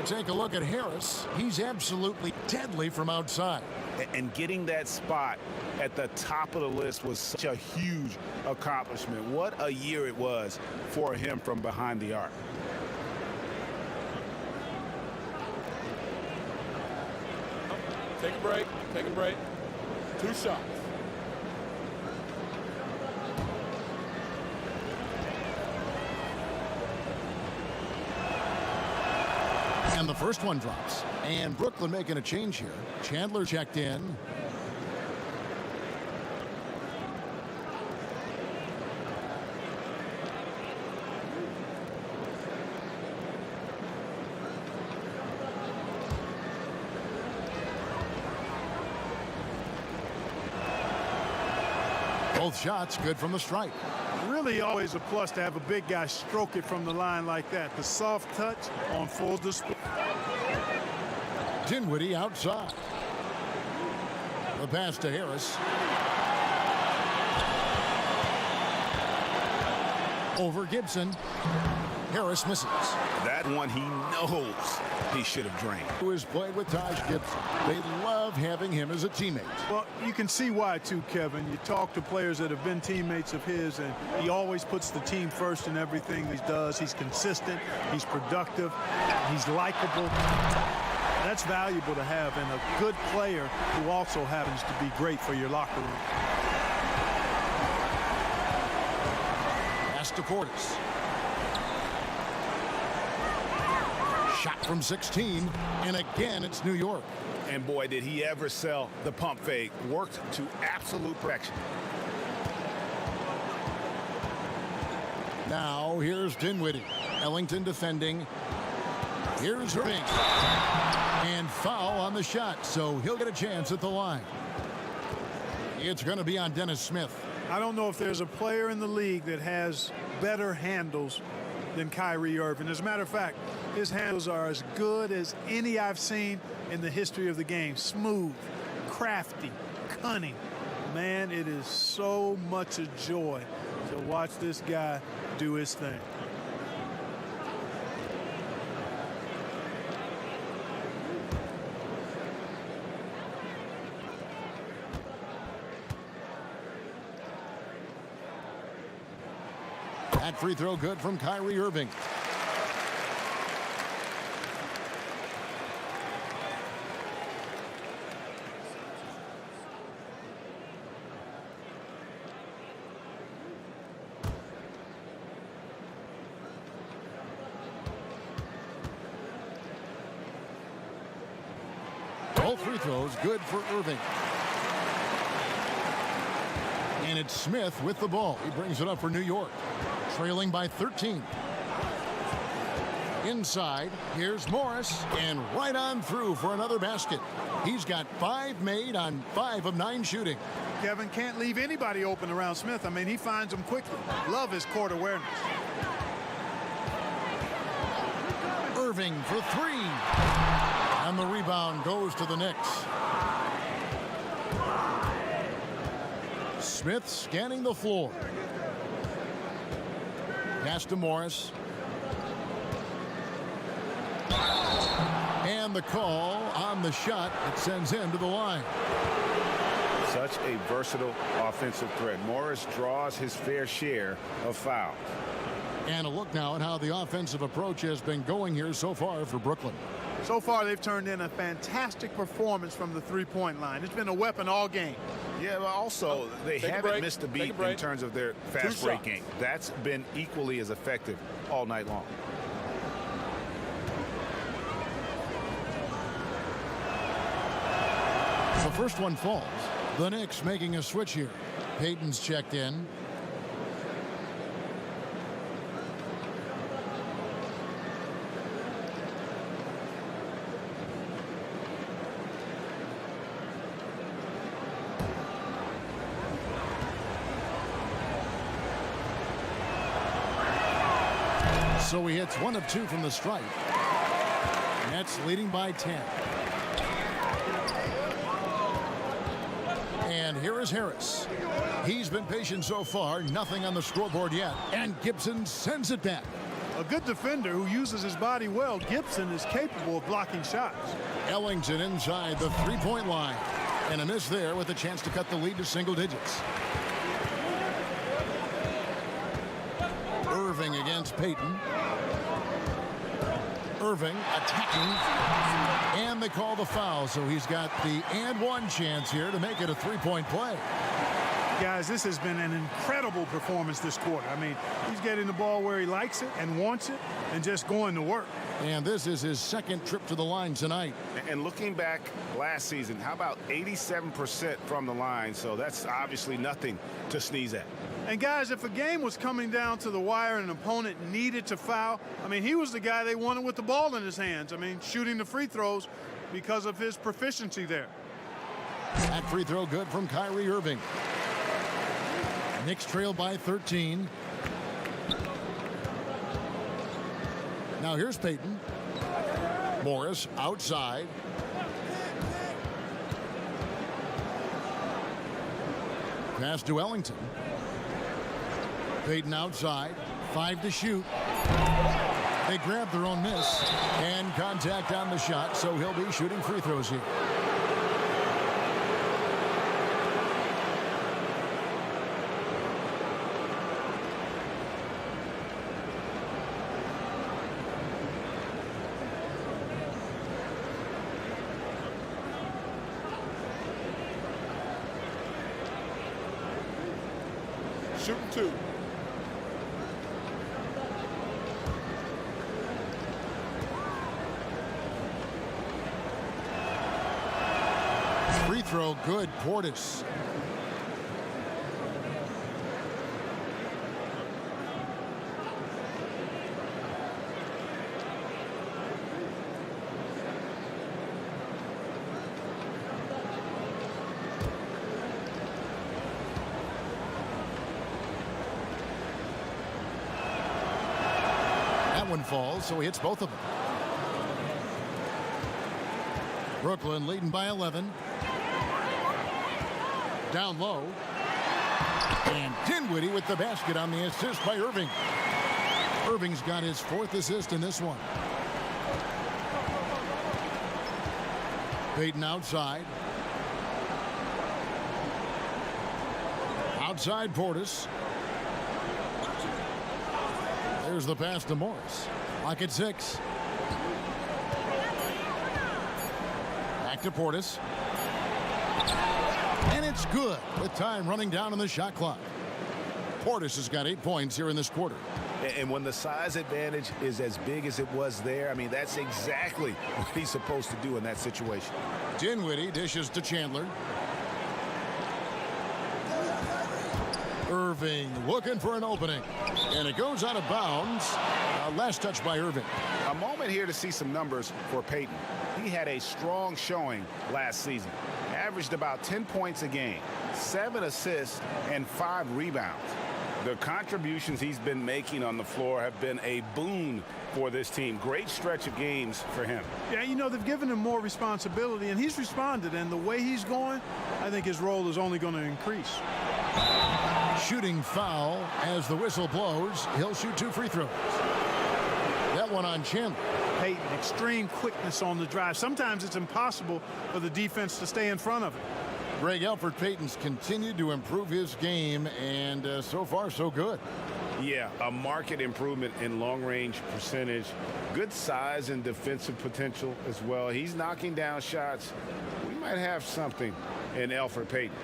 Take a look at Harris. He's absolutely deadly from outside. And getting that spot at the top of the list was such a huge accomplishment. What a year it was for him from behind the arc. Take a break. Take a break. 2 shots. And the first one drops. And Brooklyn making a change here. Chandler checked in. Both shots good from the stripe. Really always a plus to have a big guy stroke it from the line like that. The soft touch on full display. Dinwiddie outside. The pass to Harris. Over Gibson. Harris misses. That one he knows he should have drained. Who has played with Taj Gibson. They love having him as a teammate. Well, you can see why too, Kevin. You talk to players that have been teammates of his, and he always puts the team first in everything he does. He's consistent, he's productive, he's likable. That's valuable to have, and a good player who also happens to be great for your locker room. Pass to Portis. Shot from 16, and again it's New York. And boy, did he ever sell the pump fake. Worked to absolute perfection. Now here's Dinwiddie. Ellington defending. Here's Irving. And foul on the shot, so he'll get a chance at the line. It's going to be on Dennis Smith. I don't know if there's a player in the league that has better handles than Kyrie Irving. As a matter of fact, his handles are as good as any I've seen in the history of the game. Smooth, crafty, cunning. Man, it is so much a joy to watch this guy do his thing. That free throw good from Kyrie Irving. Both free throws good for Irving. And it's Smith with the ball. He brings it up for New York. Trailing by 13. Inside, here's Morris, and right on through for another basket. He's got 5 made on 5 of 9 shooting. Kevin can't leave anybody open around Smith. I mean, he finds them quickly. Love his court awareness. Irving for 3. And the rebound goes to the Knicks. Smith scanning the floor. Pass to Morris. And the the call on the shot. It sends him to the line. Such a versatile offensive threat. Morris draws his fair share of fouls. And a look now at how the offensive approach has been going here so far for Brooklyn. So far, they've turned in a fantastic performance from the three-point line. It's been a weapon all game. Yeah, but also they haven't missed a beat in terms of their fast break game. That's been equally as effective all night long. The first one falls. The Knicks making a switch here. Payton's checked in. So he hits 1 of 2 from the stripe. Nets leading by 10. And here is Harris. He's been patient so far. Nothing on the scoreboard yet. And Gibson sends it back. A good defender who uses his body well. Gibson is capable of blocking shots. Ellington inside the three-point line. And a miss there with a chance to cut the lead to single digits. Irving against Payton. Irving attacking, and they call the foul, so he's got the and one chance here to make it a three-point play. Guys, this has been an incredible performance this quarter. I mean, he's getting the ball where he likes it and wants it and just going to work. And this is his second trip to the line tonight. And looking back last season, how about 87% from the line? So that's obviously nothing to sneeze at. And guys, if a game was coming down to the wire and an opponent needed to foul, I mean, he was the guy they wanted with the ball in his hands. I mean, shooting the free throws because of his proficiency there. That free throw good from Kyrie Irving. Knicks trail by 13. Now here's Payton. Morris outside. Pass to Ellington. Payton outside. 5 to shoot. They grab their own miss. And contact on the shot, so he'll be shooting free throws here. Shooting 2. Free throw good, Portis. That one falls, so he hits both of them. Brooklyn leading by 11. Down low. And Dinwiddie with the basket on the assist by Irving. Irving's got his 4th assist in this one. Payton outside. Outside Portis. There's the pass to Morris. Lock at 6. Back to Portis. And it's good with time running down on the shot clock. Portis has got 8 points here in this quarter. And when the size advantage is as big as it was there, I mean, that's exactly what he's supposed to do in that situation. Dinwiddie dishes to Chandler. Irving looking for an opening. And it goes out of bounds. Last touch by Irving. A moment here to see some numbers for Payton. He had a strong showing last season. Averaged about 10 points a game, 7 assists, and 5 rebounds. The contributions he's been making on the floor have been a boon for this team. Great stretch of games for him. Yeah, you know, they've given him more responsibility, and he's responded. And the way he's going, I think his role is only going to increase. Shooting foul as the whistle blows. He'll shoot 2 free throws. That one on Chandler. Payton, extreme quickness on the drive. Sometimes it's impossible for the defense to stay in front of it. Greg, Elfrid Payton's continued to improve his game, and so far, so good. Yeah, a marked improvement in long-range percentage. Good size and defensive potential as well. He's knocking down shots. We might have something in Elfrid Payton.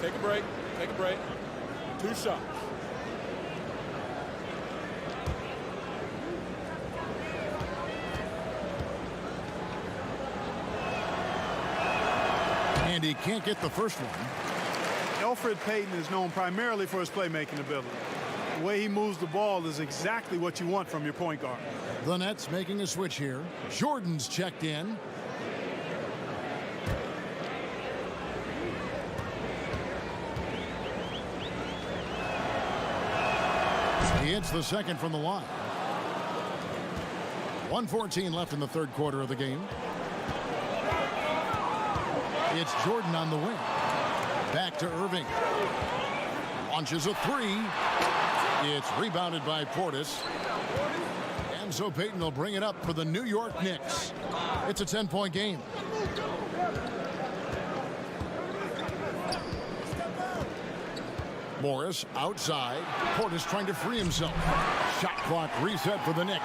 Take a break. Take a break. 2 shots. And he can't get the first one. Elfrid Payton is known primarily for his playmaking ability. The way he moves the ball is exactly what you want from your point guard. The Nets making a switch here. Jordan's checked in. He hits the second from the line. 1:14 left in the third quarter of the game. It's Jordan on the wing. Back to Irving. Launches a three. It's rebounded by Portis. And so Payton will bring it up for the New York Knicks. It's a 10-point game. Morris outside. Portis trying to free himself. Shot clock reset for the Knicks.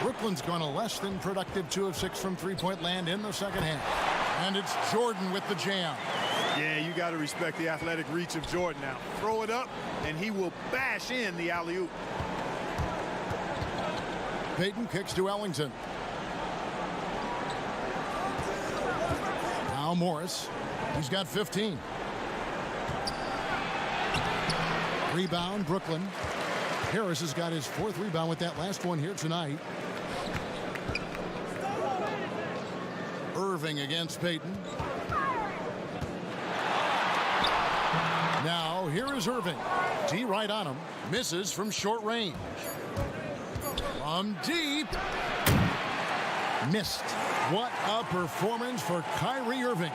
Brooklyn's gone a less than productive 2 of 6 from three-point land in the second half. And it's Jordan with the jam. Yeah, you got to respect the athletic reach of Jordan now. Throw it up, and he will bash in the alley-oop. Payton kicks to Ellington. Now Morris. He's got 15. Rebound, Brooklyn. Harris has got his 4th rebound with that last one here tonight. Irving against Payton. Now here is Irving. D right on him. Misses from short range. From deep. Missed. What a performance for Kyrie Irving.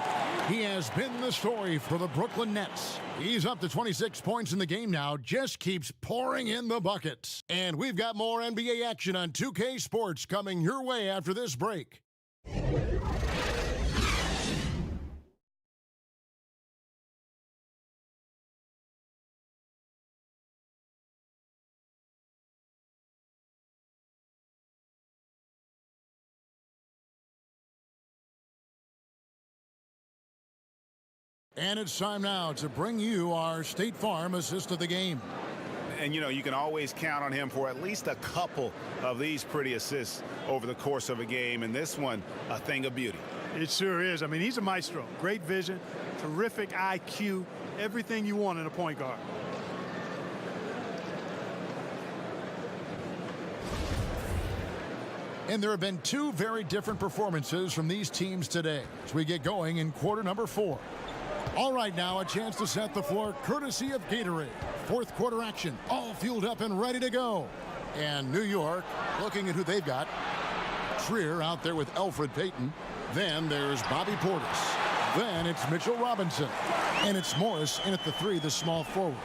He has been the story for the Brooklyn Nets. He's up to 26 points in the game now. Just keeps pouring in the buckets. And we've got more NBA action on 2K Sports coming your way after this break. And it's time now to bring you our State Farm assist of the game. And, you know, you can always count on him for at least a couple of these pretty assists over the course of a game. And this one, a thing of beauty. It sure is. I mean, he's a maestro. Great vision, terrific IQ, everything you want in a point guard. And there have been 2 very different performances from these teams today as we get going in quarter number 4. All right, now a chance to set the floor courtesy of Gatorade. 4th quarter action, all fueled up and ready to go. And New York looking at who they've got. Trier out there with Elfrid Payton. Then there's Bobby Portis. Then it's Mitchell Robinson. And it's Morris in at the 3, the small forward.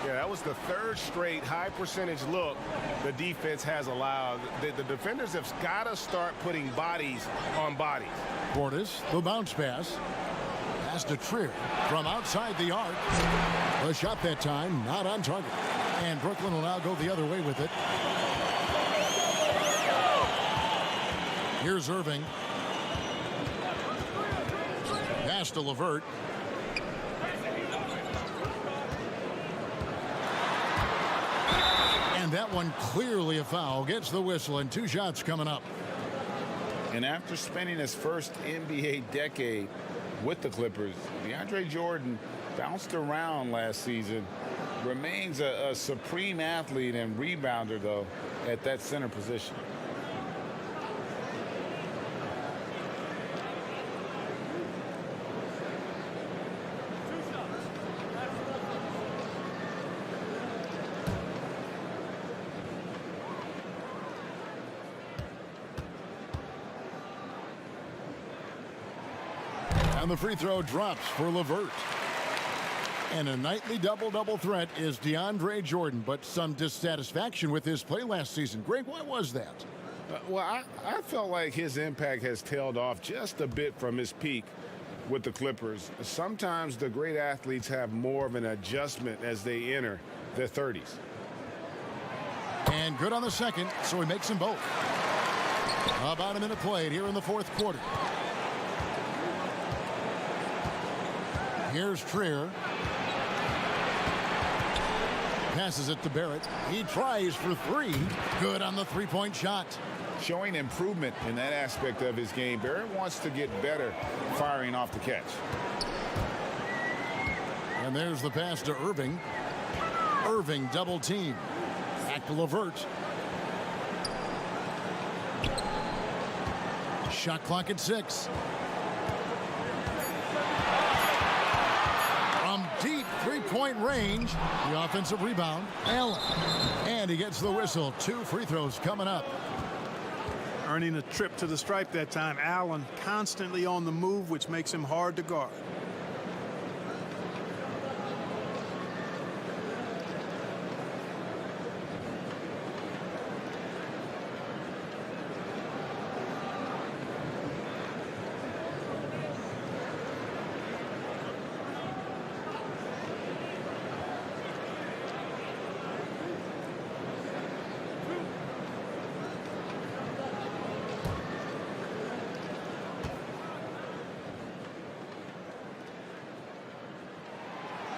Yeah, that was the 3rd straight high percentage look the defense has allowed. The defenders have got to start putting bodies on bodies. Portis, the bounce pass. Pass to Trier from outside the arc. A shot that time, not on target. And Brooklyn will now go the other way with it. Here's Irving. Pass to LeVert. And that one clearly a foul. Gets the whistle and 2 shots coming up. And after spending his first NBA decade with the Clippers, DeAndre Jordan bounced around last season. Remains a supreme athlete and rebounder, though, at that center position. And the free throw drops for LeVert. And a nightly double-double threat is DeAndre Jordan, but some dissatisfaction with his play last season. Greg, why was that? Well, I felt like his impact has tailed off just a bit from his peak with the Clippers. Sometimes the great athletes have more of an adjustment as they enter their 30s. And good on the second, so he makes them both. About a minute played here in the fourth quarter. Here's Trier. Passes it to Barrett. He tries for three. Good on the three-point shot. Showing improvement in that aspect of his game. Barrett wants to get better firing off the catch. And there's the pass to Irving. Irving double team. Back to LeVert. Shot clock at 6. From deep three-point range, the offensive rebound, Allen. And he gets the whistle. 2 free throws coming up. Earning a trip to the stripe that time. Allen constantly on the move, which makes him hard to guard.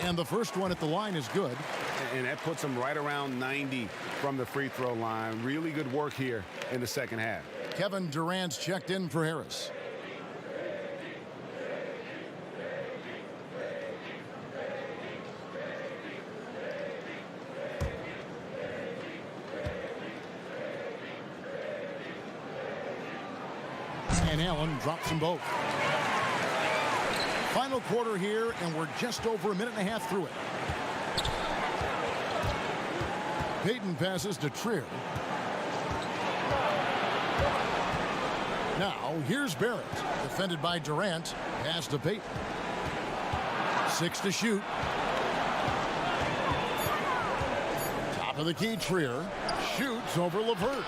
And the first one at the line is good. And that puts him right around 90 from the free throw line. Really good work here in the second half. Kevin Durant's checked in for Harris. And Allen drops them both. Final quarter here, and we're just over a minute and a half through it. Payton passes to Trier. Now, here's Barrett, defended by Durant. Pass to Payton. 6 to shoot. Top of the key, Trier. Shoots over LeVert.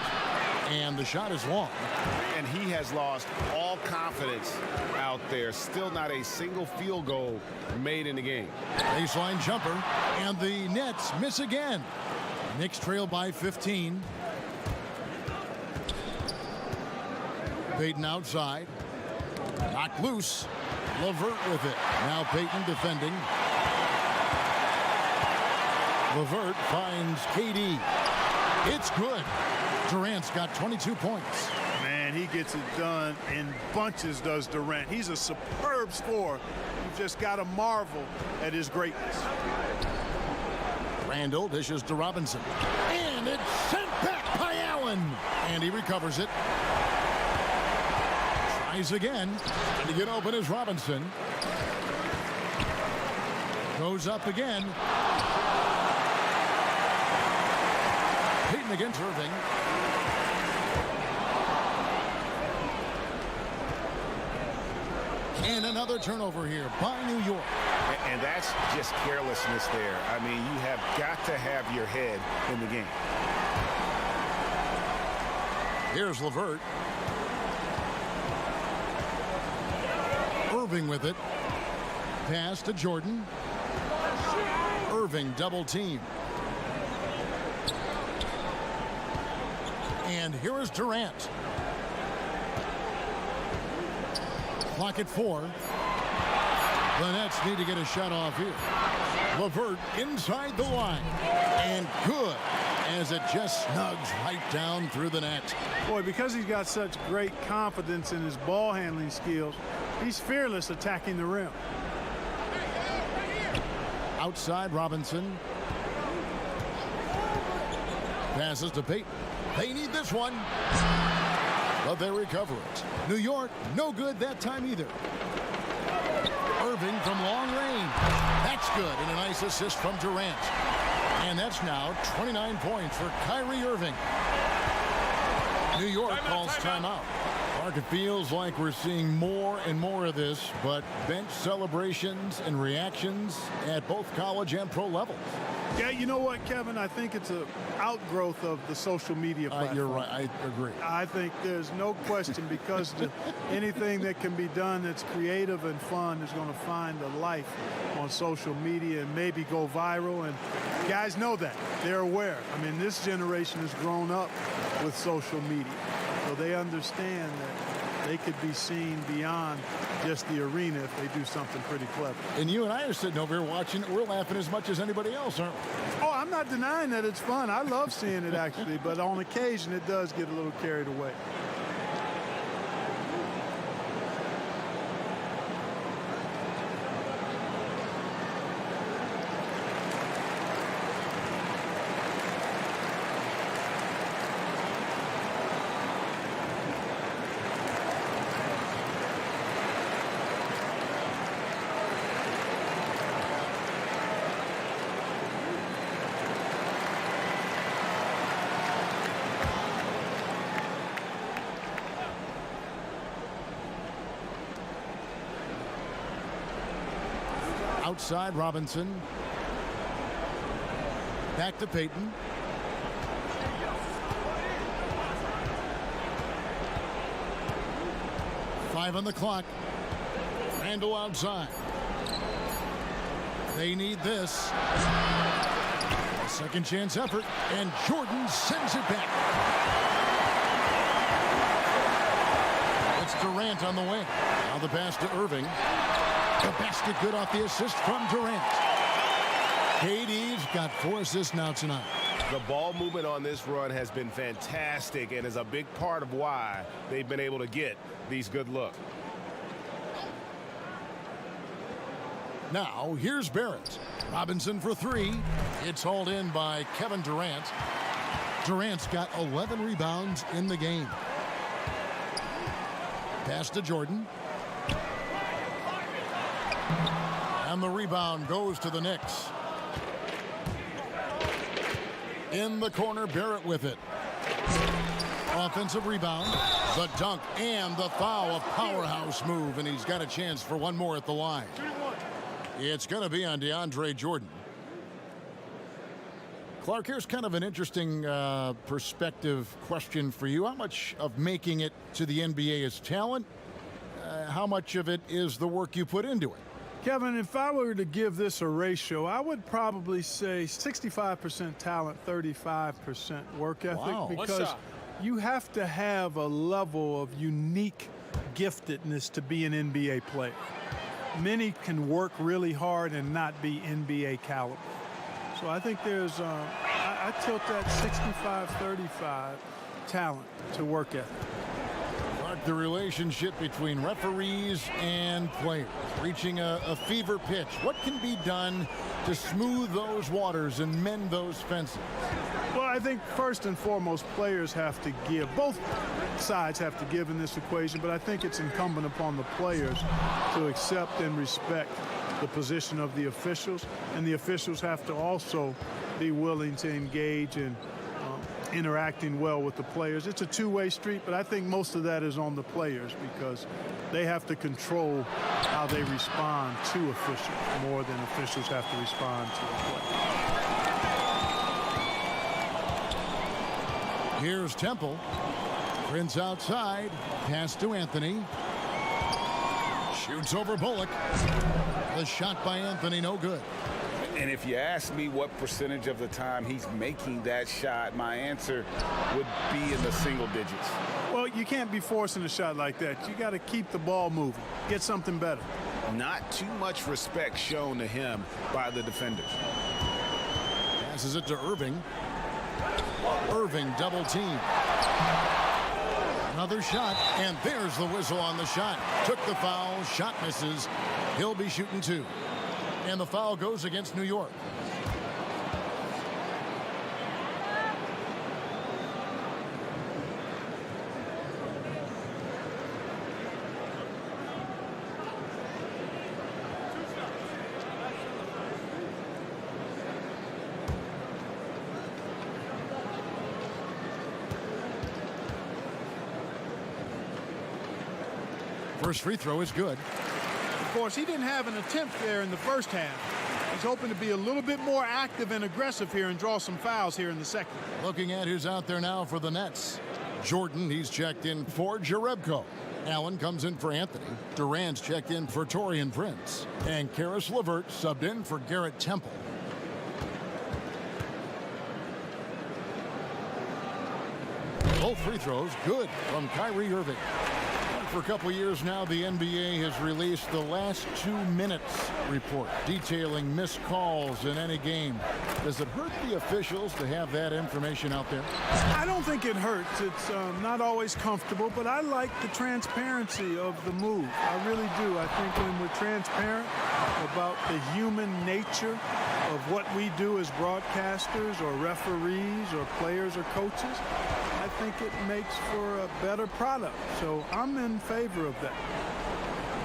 And the shot is long. And he has lost all confidence out there. Still not a single field goal made in the game. Baseline jumper, and the Nets miss again. Knicks trail by 15. Payton outside. Knocked loose. LeVert with it. Now Payton defending. LeVert finds KD. It's good. Durant's got 22 points. Man, he gets it done in bunches, does Durant. He's a superb scorer. You've just got to marvel at his greatness. Randall dishes to Robinson. And it's sent back by Allen. And he recovers it. Tries again. And to get open is Robinson. Goes up again. Payton against Irving. And another turnover here by New York. And that's just carelessness there. I mean, you have got to have your head in the game. Here's LeVert. Irving with it. Pass to Jordan. Irving double team. And here is Durant. Clock at 4. The Nets need to get a shot off here. LeVert inside the line. And good, as it just snugs right down through the net. Boy, because he's got such great confidence in his ball handling skills, he's fearless attacking the rim. Outside Robinson. Passes to Payton. They need this one. But they recover it. New York, no good that time either. Irving from long range. That's good, and a nice assist from Durant. And that's now 29 points for Kyrie Irving. New York calls timeout. Mark, it feels like we're seeing more and more of this, but bench celebrations and reactions at both college and pro levels. Yeah, you know what, Kevin? I think it's an outgrowth of the social media platform. You're right. I agree. I think there's no question because anything that can be done that's creative and fun is going to find a life on social media and maybe go viral. And guys know that. They're aware. I mean, this generation has grown up with social media. So they understand that they could be seen beyond just the arena if they do something pretty clever. And you and I are sitting over here watching it. We're laughing as much as anybody else, aren't we? Oh, I'm not denying that it's fun. I love seeing it, actually. But on occasion, it does get a little carried away. Outside Robinson. Back to Payton. Five on the clock. Randall outside. They need this. A second chance effort, and Jordan sends it back. It's Durant on the wing. Now the pass to Irving. The basket good off the assist from Durant. KD's got 4 assists now tonight. The ball movement on this run has been fantastic and is a big part of why they've been able to get these good looks. Now here's Barrett. Robinson for 3. It's hauled in by Kevin Durant. Durant's got 11 rebounds in the game. Pass to Jordan. And the rebound goes to the Knicks. In the corner, Barrett with it. Offensive rebound, the dunk, and the foul. A powerhouse move, and he's got a chance for one more at the line. It's going to be on DeAndre Jordan. Clark, here's kind of an interesting perspective question for you. How much of making it to the NBA is talent? How much of it is the work you put into it? Kevin, if I were to give this a ratio, I would probably say 65% talent, 35% work ethic. Wow. Because you have to have a level of unique giftedness to be an NBA player. Many can work really hard and not be NBA caliber. So I think there's, I tilt that 65-35 talent to work ethic. The relationship between referees and players reaching a fever pitch. What can be done to smooth those waters and mend those fences? Well, I think first and foremost, players have to give. Both sides have to give in this equation, but I think it's incumbent upon the players to accept and respect the position of the officials, and the officials have to also be willing to engage in interacting well with the players. It's a two-way street, but I think most of that is on the players because they have to control how they respond to officials more than officials have to respond to the play. Here's Temple. Prince outside. Pass to Anthony. Shoots over Bullock. The shot by Anthony, no good. And if you ask me what percentage of the time he's making that shot, my answer would be in the single digits. Well, you can't be forcing a shot like that. You got to keep the ball moving. Get something better. Not too much respect shown to him by the defenders. Passes it to Irving. Irving double team. Another shot, and there's the whistle on the shot. Took the foul, shot misses. He'll be shooting 2. And the foul goes against New York. First free throw is good. Of course, he didn't have an attempt there in the first half. He's hoping to be a little bit more active and aggressive here and draw some fouls here in the second. Looking at who's out there now for the Nets. Jordan, he's checked in for Jerebko. Allen comes in for Anthony. Durant's checked in for Taurean Prince. And Karis LeVert subbed in for Garrett Temple. Both free throws good from Kyrie Irving. For a couple years now, the NBA has released the last 2 minutes report detailing missed calls in any game. Does it hurt the officials to have that information out there? I don't think it hurts. It's not always comfortable, but I like the transparency of the move. I really do. I think when we're transparent about the human nature of what we do as broadcasters or referees or players or coaches, I think it makes for a better product. So I'm in favor of that.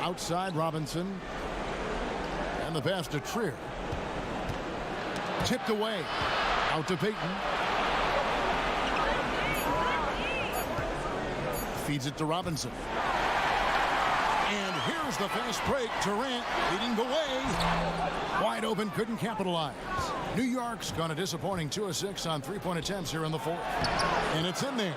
Outside Robinson. And the pass to Trier. Tipped away. Out to Payton. Feeds it to Robinson. And here's the fast break. Durant leading the way. Wide open, couldn't capitalize. New York's gone a disappointing 2 of 6 on three-point attempts here in the fourth. And it's in there.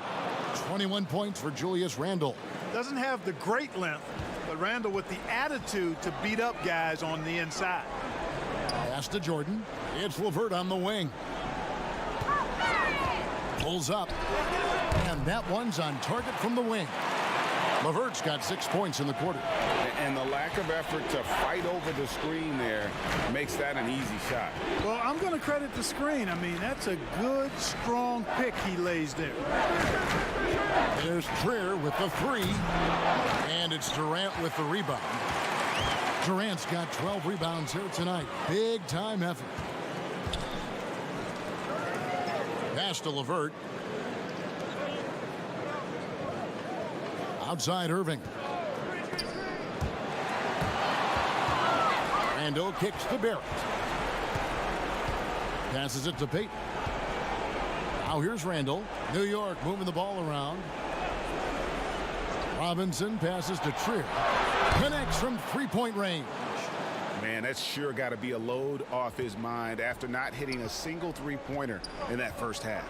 21 points for Julius Randle. Doesn't have the great length, but Randle with the attitude to beat up guys on the inside. Pass to Jordan. It's LeVert on the wing. Pulls up. And that one's on target from the wing. LeVert's got 6 points in the quarter. And the lack of effort to fight over the screen there makes that an easy shot. Well, I'm going to credit the screen. I mean, that's a good, strong pick he lays there. There's Trier with the three. And it's Durant with the rebound. Durant's got 12 rebounds here tonight. Big time effort. Pass to LeVert. Outside Irving. Randle kicks to Barrett. Passes it to Payton. Now here's Randle. New York moving the ball around. Robinson passes to Trier. Connects from three-point range. Man, that's sure got to be a load off his mind after not hitting a single three-pointer in that first half.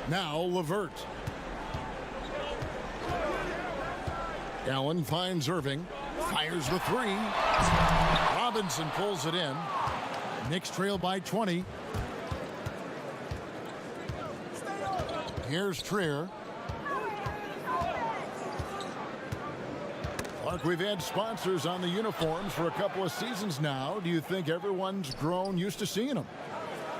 Now LeVert. Allen finds Irving. Fires the three. Robinson pulls it in. Knicks trail by 20. Here's Trier. Clark, we've had sponsors on the uniforms for a couple of seasons now. Do you think everyone's grown used to seeing them?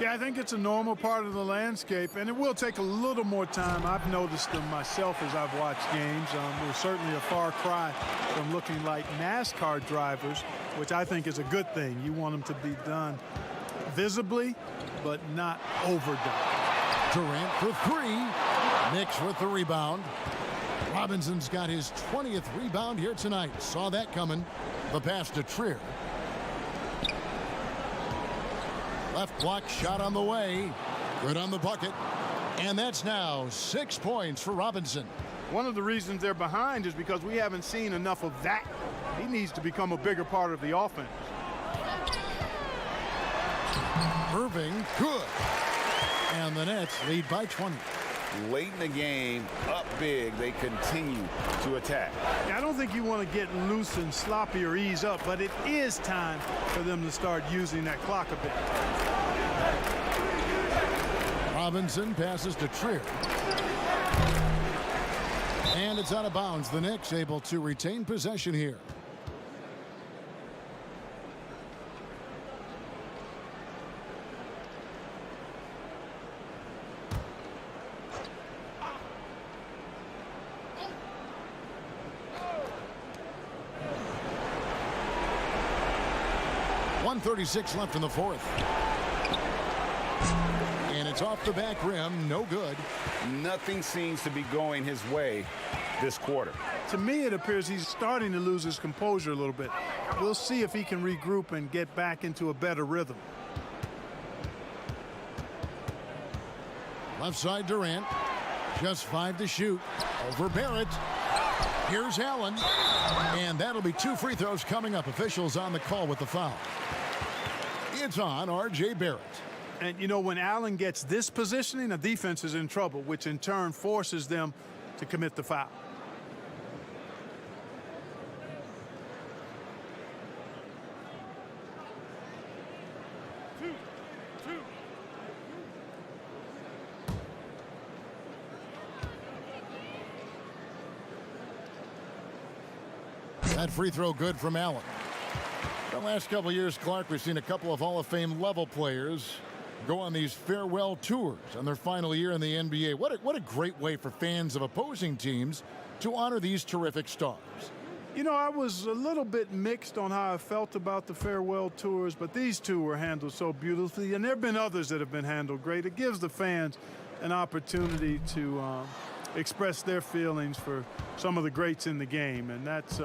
Yeah, I think it's a normal part of the landscape, and it will take a little more time. I've noticed them myself as I've watched games. We're certainly a far cry from looking like NASCAR drivers, which I think is a good thing. You want them to be done visibly, but not overdone. Durant for three. Knicks with the rebound. Robinson's got his 20th rebound here tonight. Saw that coming. The pass to Trier. Left block shot on the way. Good on the bucket. And that's now 6 points for Robinson. One of the reasons they're behind is because we haven't seen enough of that. He needs to become a bigger part of the offense. Irving, good. And the Nets lead by 20. Late in the game, up big, they continue to attack. I don't think you want to get loose and sloppy or ease up, but it is time for them to start using that clock a bit. Robinson passes to Trier. And it's out of bounds. The Knicks able to retain possession here. .136 left in the fourth. And it's off the back rim. No good. Nothing seems to be going his way this quarter. To me, it appears he's starting to lose his composure a little bit. We'll see if he can regroup and get back into a better rhythm. Left side Durant. Just 5 to shoot. Over Barrett. Here's Allen. And that'll be 2 free throws coming up. Officials on the call with the foul. It's on R.J. Barrett. And, you know, when Allen gets this positioning, the defense is in trouble, which in turn forces them to commit the foul. That free throw good from Allen. The last couple of years, Clark, we've seen a couple of Hall of Fame level players go on these farewell tours on their final year in the NBA. What a great way for fans of opposing teams to honor these terrific stars. You know, I was a little bit mixed on how I felt about the farewell tours, but these two were handled so beautifully, and there have been others that have been handled great. It gives the fans an opportunity to express their feelings for some of the greats in the game, and that's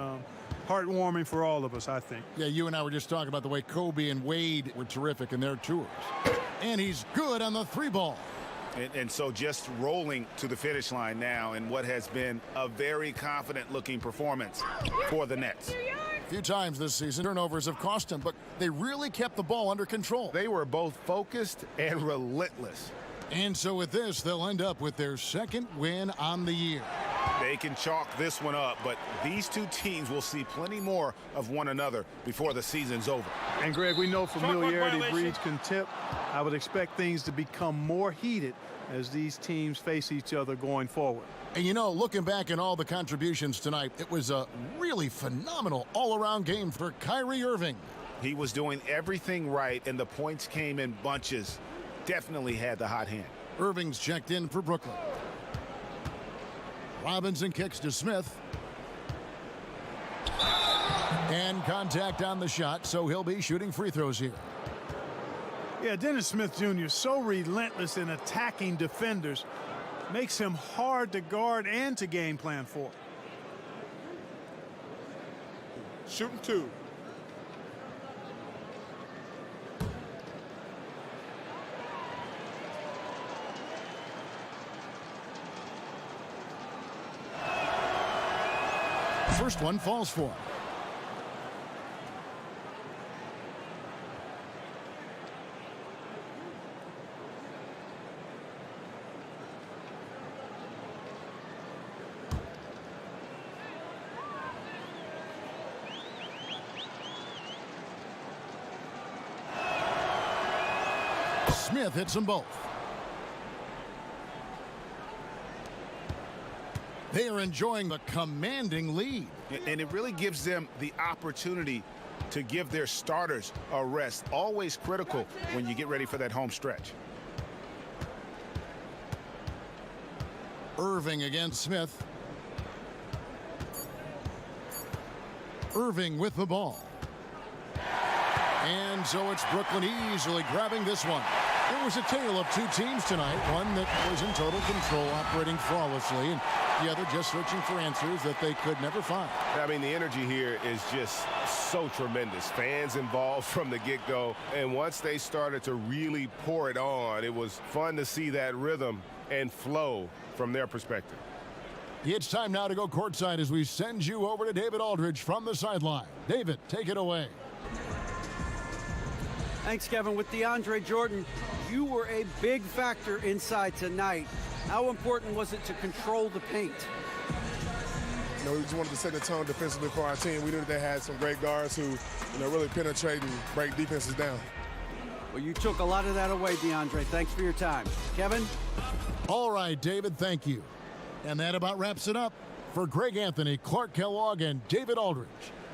heartwarming for all of us, I think. Yeah, you and I were just talking about the way Kobe and Wade were terrific in their tours. And he's good on the 3 ball. And so just rolling to the finish line now in what has been a very confident-looking performance for the Nets. A few times this season, turnovers have cost them, but they really kept the ball under control. They were both focused and relentless. And so with this, they'll end up with their 2nd win on the year. They can chalk this one up, but these two teams will see plenty more of one another before the season's over. And, Greg, we know familiarity breeds contempt. I would expect things to become more heated as these teams face each other going forward. And, you know, looking back at all the contributions tonight, it was a really phenomenal all-around game for Kyrie Irving. He was doing everything right, and the points came in bunches. Definitely had the hot hand. Irving's checked in for Brooklyn. Robinson kicks to Smith. And contact on the shot, so he'll be shooting free throws here. Yeah, Dennis Smith Jr. so relentless in attacking defenders. Makes him hard to guard and to game plan for. Shooting 2. First one falls for him. Smith hits them both. They are enjoying the commanding lead. And it really gives them the opportunity to give their starters a rest. Always critical when you get ready for that home stretch. Irving against Smith. Irving with the ball. And so it's Brooklyn easily grabbing this one. It was a tale of 2 teams tonight. One that was in total control, operating flawlessly, and the other just searching for answers that they could never find. I mean, the energy here is just so tremendous. Fans involved from the get-go, and once they started to really pour it on, it was fun to see that rhythm and flow from their perspective. It's time now to go courtside as we send you over to David Aldridge from the sideline. David, take it away. Thanks, Kevin. With DeAndre Jordan, you were a big factor inside tonight. How important was it to control the paint? You know, we just wanted to set the tone defensively for our team. We knew that they had some great guards who, really penetrate and break defenses down. Well, you took a lot of that away, DeAndre. Thanks for your time. Kevin? All right, David, thank you. And that about wraps it up. For Greg Anthony, Clark Kellogg, and David Aldridge,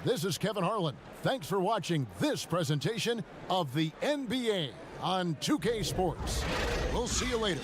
this is Kevin Harlan. Thanks for watching this presentation of the NBA on 2K Sports. We'll see you later.